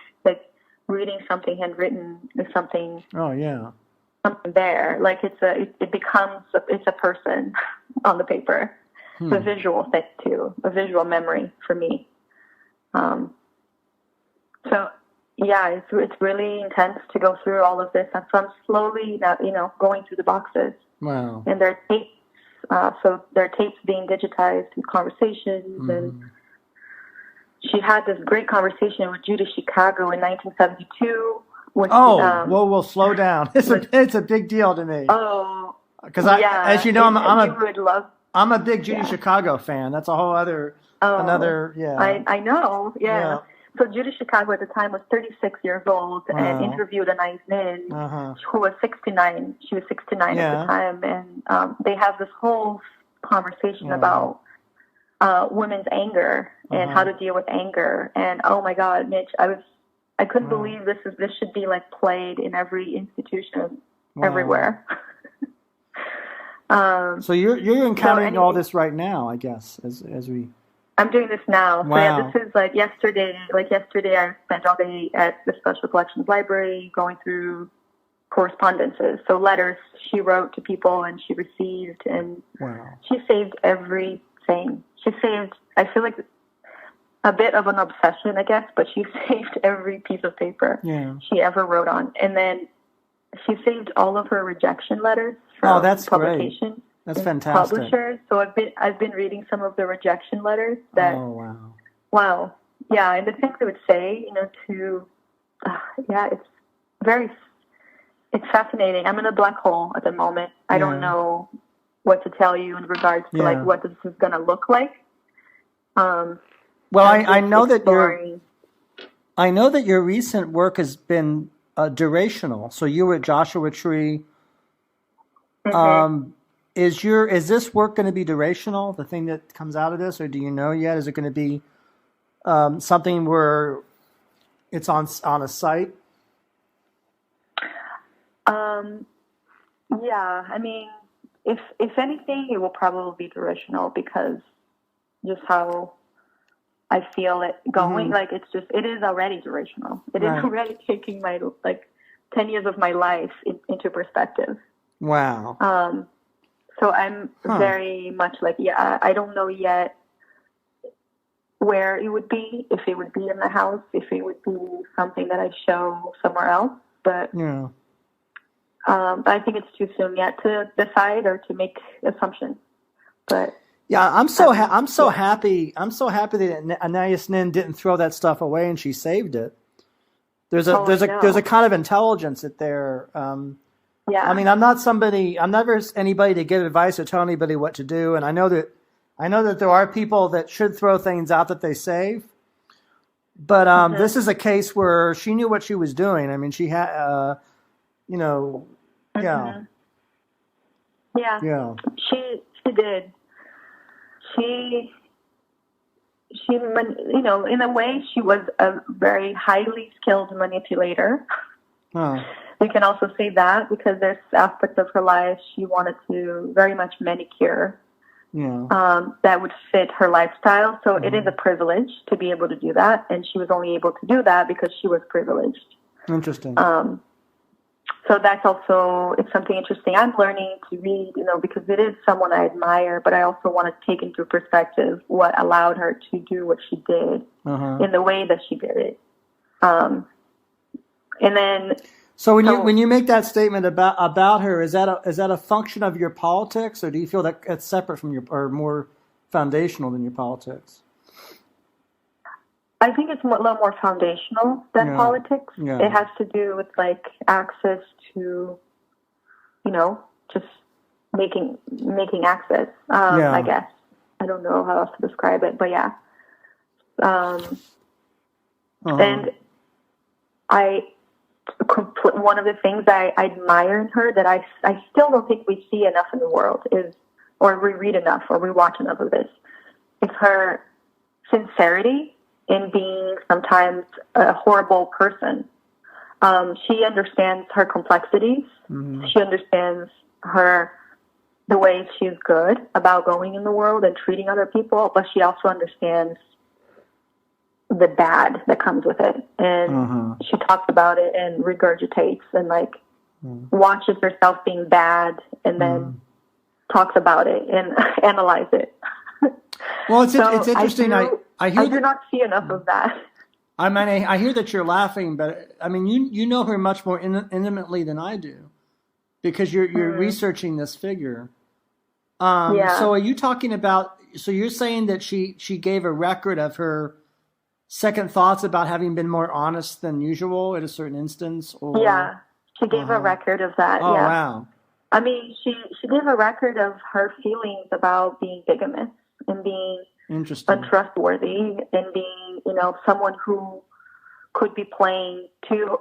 reading something handwritten is something. Oh yeah. Something there, it becomes it's a person on the paper. It's a visual thing too, a visual memory for me. So. Yeah, it's really intense to go through all of this. And so I'm slowly, going through the boxes. Wow. And there are tapes, there are tapes being digitized and conversations. And she had this great conversation with Judy Chicago in 1972. Whoa, slow down. It's a big deal to me. Oh, because as you know, I'm a big Judy Yeah. Chicago fan. That's a whole other, another, yeah. I know, yeah. So Judy Chicago at the time was 36 years old and interviewed Anais Nin, who was 69. She was 69 at the time. And they have this whole conversation about women's anger and how to deal with anger. And oh my God, Mitch, I couldn't believe this should be played in every institution everywhere. So you're encountering all this right now, I guess, as we. I'm doing this now. Wow. So yeah, this is yesterday. Yesterday, I spent all day at the Special Collections Library going through correspondences. So letters she wrote to people and she received, and she saved everything. She saved, I feel like a bit of an obsession, I guess, but she saved every piece of paper she ever wrote on. And then she saved all of her rejection letters from publication. Great. That's fantastic. Publishers. So I've been reading some of the rejection letters that. Oh, wow. Yeah, and the things they would say, it's fascinating. I'm in a black hole at the moment. I don't know what to tell you in regards to like what this is going to look like. Well, I know that your recent work has been durational. So you were at Joshua Tree. Mm-hmm. Is this work going to be durational? The thing that comes out of this, or do you know yet? Is it going to be something where it's on a site? Yeah, I mean, if anything, it will probably be durational because just how I feel it going. Like it is already durational. It is already taking my 10 years of my life into perspective. Wow. So I'm very much I don't know yet where it would be, if it would be in the house, if it would be something that I show somewhere else. But I think it's too soon yet to decide or to make assumptions. But I'm so happy. I'm so happy that Anais Nin didn't throw that stuff away and she saved it. There's a kind of intelligence there. I mean, I'm never anybody to give advice or tell anybody what to do. And I know that there are people that should throw things out that they save. But this is a case where she knew what she was doing. I mean, she had, Yeah. She did. She, in a way, she was a very highly skilled manipulator. We can also say that because there's aspects of her life she wanted to very much manicure that would fit her lifestyle. So it is a privilege to be able to do that. And she was only able to do that because she was privileged. Interesting. So that's also, it's something interesting. I'm learning to read, because it is someone I admire, but I also want to take into perspective what allowed her to do what she did in the way that she did it. And then... So when you make that statement about her, is that a function of your politics, or do you feel that it's separate from or more foundational than your politics? I think it's a little more foundational than politics. Yeah. It has to do with access to, just making access. I guess I don't know how else to describe it, but yeah. And one of the things I admire in her that I still don't think we see enough in the world is, or we read enough, or we watch enough of this, is her sincerity in being sometimes a horrible person. She understands her complexities. Mm-hmm. She understands the ways she's good about going in the world and treating other people, but she also understands the bad that comes with it. And she talks about it and regurgitates and watches herself being bad and then talks about it and analyze it. Well, it's interesting. I do not see enough of that. I mean, I hear that you're laughing, but I mean, you know her much more intimately than I do, because you're researching this figure. So are you talking about? So you're saying that she gave a record of her second thoughts about having been more honest than usual at a certain instance? Or? Yeah, she gave a record of that. Oh, wow. I mean, she gave a record of her feelings about being bigamous and being untrustworthy and being, someone who could be playing too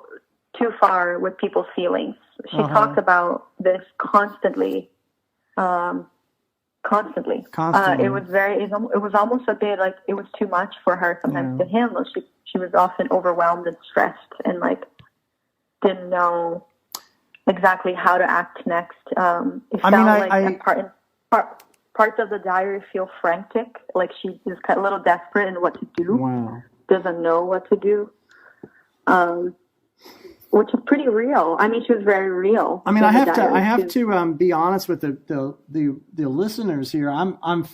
far with people's feelings. She talks about this constantly. Constantly. It was almost a bit like it was too much for her sometimes to handle. She was often overwhelmed and stressed and didn't know exactly how to act next. Parts of the diary feel frantic, like she is a little desperate in what to do. Wow. Doesn't know what to do. which is pretty real. I mean, she was very real. I mean, I have to be honest with the listeners here. I'm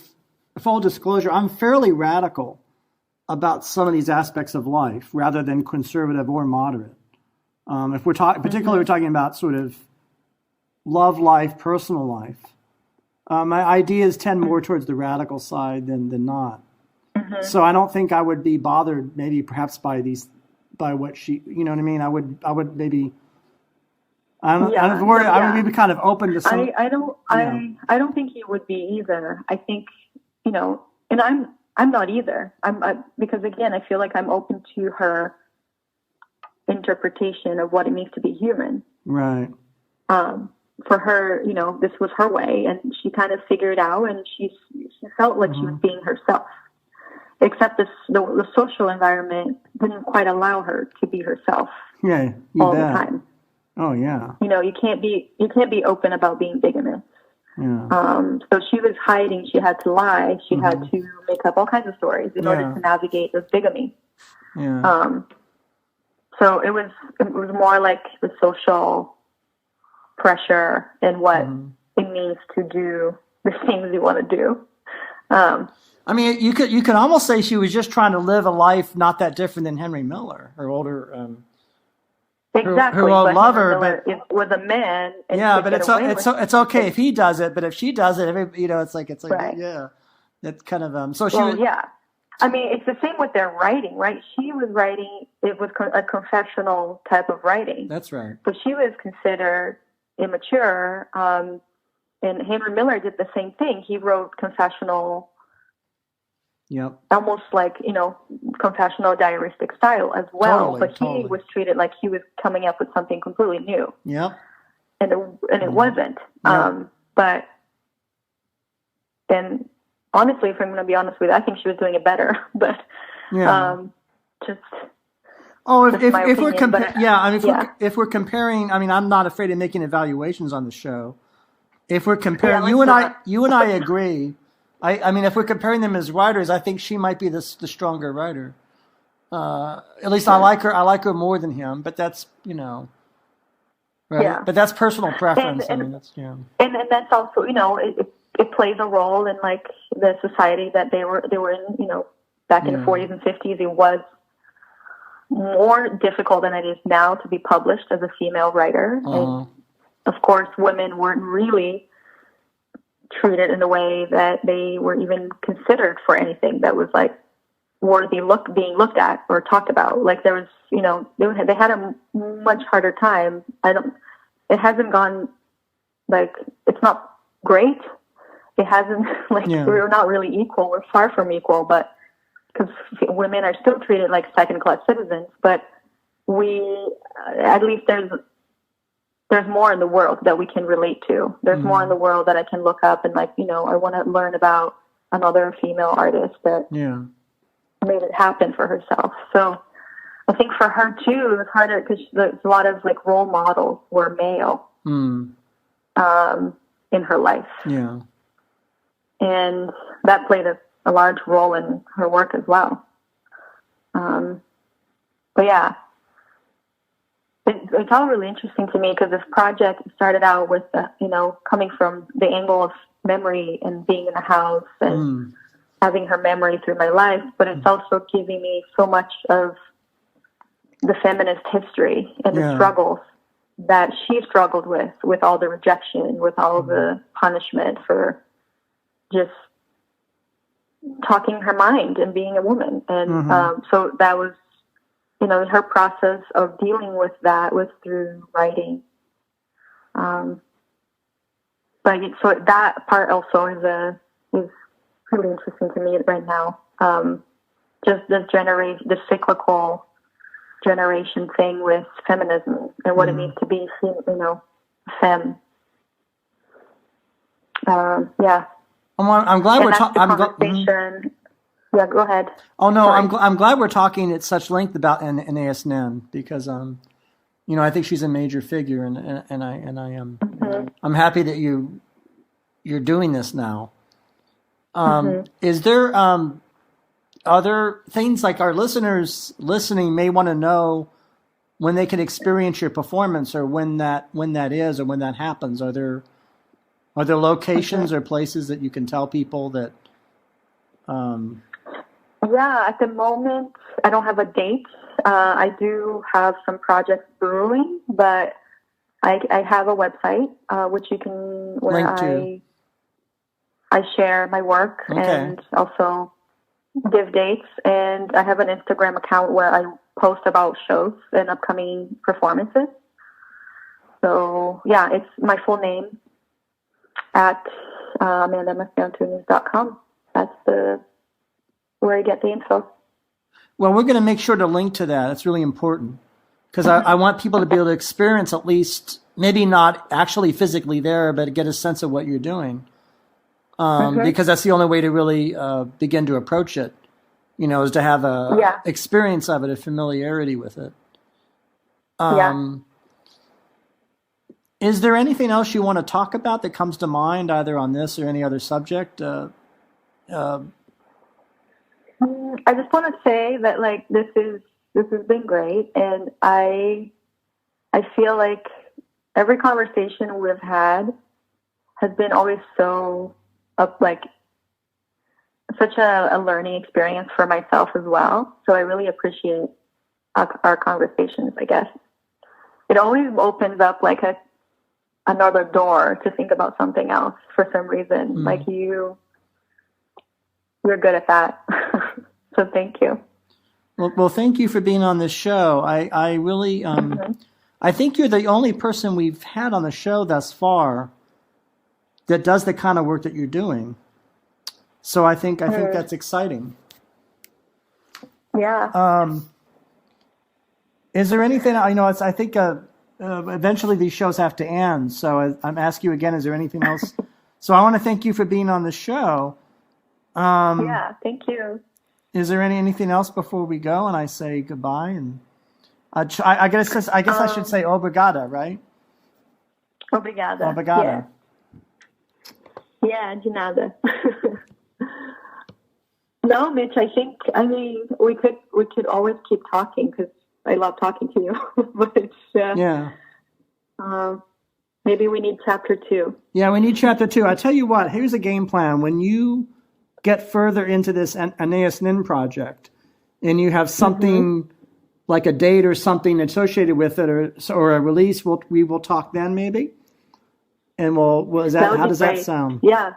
full disclosure. I'm fairly radical about some of these aspects of life, rather than conservative or moderate. If we're talking, particularly, we're talking about sort of love life, personal life. My ideas tend more towards the radical side than not. Mm-hmm. So I don't think I would be bothered, maybe perhaps by what she, you know what I mean? I would maybe, I would be kind of open to some. I don't think you would be either. I think, and I'm not either. Because again, I feel like I'm open to her interpretation of what it means to be human. Right. For her, this was her way, and she kind of figured it out, and she felt like she was being herself. Except the social environment didn't quite allow her to be herself. Yeah, all the time. Oh yeah. You can't be open about being bigamous. Yeah. So she was hiding. She had to lie. She had to make up all kinds of stories in order to navigate this bigamy. Yeah. So it was more like the social pressure and what it means to do the things you want to do. I mean, you could almost say she was just trying to live a life not that different than Henry Miller, her older exactly. her old lover, but was a man. Yeah, but it's okay if he does it, but if she does it, it's like right. Yeah, that's kind of So she. Well, yeah. I mean, it's the same with their writing, right? She was writing; it was a confessional type of writing. That's right. But she was considered immature, and Henry Miller did the same thing. He wrote confessional. Yep. Almost like, confessional diaristic style as well. Totally, but he was treated like he was coming up with something completely new. Yep. And it wasn't. Yep. And honestly, if I'm going to be honest with you, I think she was doing it better. But just. Oh, if we're if we're comparing, I mean, I'm not afraid of making evaluations on the show. If we're comparing, you and I agree. I mean, if we're comparing them as writers, I think she might be the stronger writer. At least I like her more than him. But that's right. Yeah. But that's personal preference. And, I mean, that's And that's also it plays a role in like the society that they were in. Back in the 40s and 50s, it was more difficult than it is now to be published as a female writer. And of course, women weren't really treated in a way that they were even considered for anything that was like worthy being looked at or talked about. Like there was, they had a much harder time. It hasn't gone like, it's not great. It hasn't we're not really equal. We're far from equal, but because women are still treated like second-class citizens, but at least there's more in the world that we can relate to. There's more in the world that I can look up and I want to learn about another female artist that made it happen for herself. So I think for her too, it was harder because a lot of like role models were male in her life. Yeah. And that played a large role in her work as well. But yeah. It's all really interesting to me because this project started out with, coming from the angle of memory and being in the house and having her memory through my life, but it's also giving me so much of the feminist history and the struggles that she struggled with all the rejection, with all the punishment for just talking her mind and being a woman. And so that was, her process of dealing with that was through writing. So that part also is really interesting to me right now. Just the cyclical generation thing with feminism and what it means to be, femme. Yeah. I'm glad we're talking. Yeah, go ahead. Oh no, I'm glad we're talking at such length about ASN because I think she's a major figure and I am I'm happy that you're doing this now. Is there other things like our listeners listening may want to know when they can experience your performance, or when that is, or when that happens? Are there locations or places that you can tell people that? Yeah, at the moment, I don't have a date. I do have some projects brewing, but I have a website which you can I share my work and also give dates, and I have an Instagram account where I post about shows and upcoming performances. So yeah, it's my full name at AmandaMacielAntunes.com. That's where I get the info. Well, we're going to make sure to link to that. It's really important, because I want people to be able to experience, at least, maybe not actually physically there, but get a sense of what you're doing. Because that's the only way to really begin to approach it, is to have a experience of it, a familiarity with it. Is there anything else you want to talk about that comes to mind, either on this or any other subject? I just want to say that, like, this has been great, and I feel like every conversation we've had has been always so such a learning experience for myself as well. So I really appreciate our conversations. I guess it always opens up like another door to think about something else for some reason. Like you're good at that. So thank you. Well, thank you for being on this show. I really, I think you're the only person we've had on the show thus far that does the kind of work that you're doing. So I think that's exciting. Yeah. Is there anything, I think eventually these shows have to end. So I'm asking you again, is there anything else? So I want to thank you for being on the show. Yeah, thank you. Is there anything else before we go and I say goodbye? And I guess I should say obrigada, right? Obrigada. Obrigada. Yeah, de nada. No, Mitch, I mean, we could always keep talking, because I love talking to you. But it's, maybe we need chapter 2. Yeah, we need chapter 2. I tell you what, here's a game plan. When you get further into this Anais Nin project, and you have something like a date or something associated with it, or a release, we will talk then, maybe. And how does that sound? Yeah.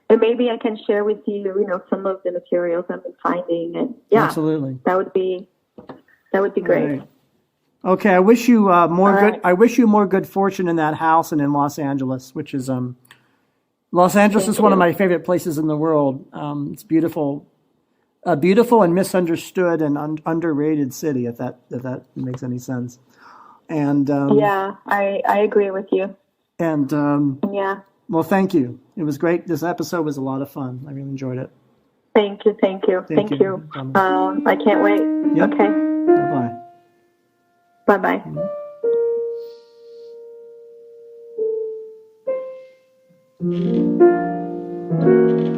And maybe I can share with you, some of the materials I've been finding, and absolutely, that would be great. Right. Okay, I wish you I wish you more good fortune in that house and in Los Angeles, which is Los Angeles is one of my favorite places in the world. It's beautiful, a beautiful and misunderstood and underrated city, if that makes any sense. And I agree with you. And well, thank you. It was great. This episode was a lot of fun. I really enjoyed it. Thank you. Thank you. I can't wait. Yep. Okay. Bye-bye. Bye-bye. Mm-hmm.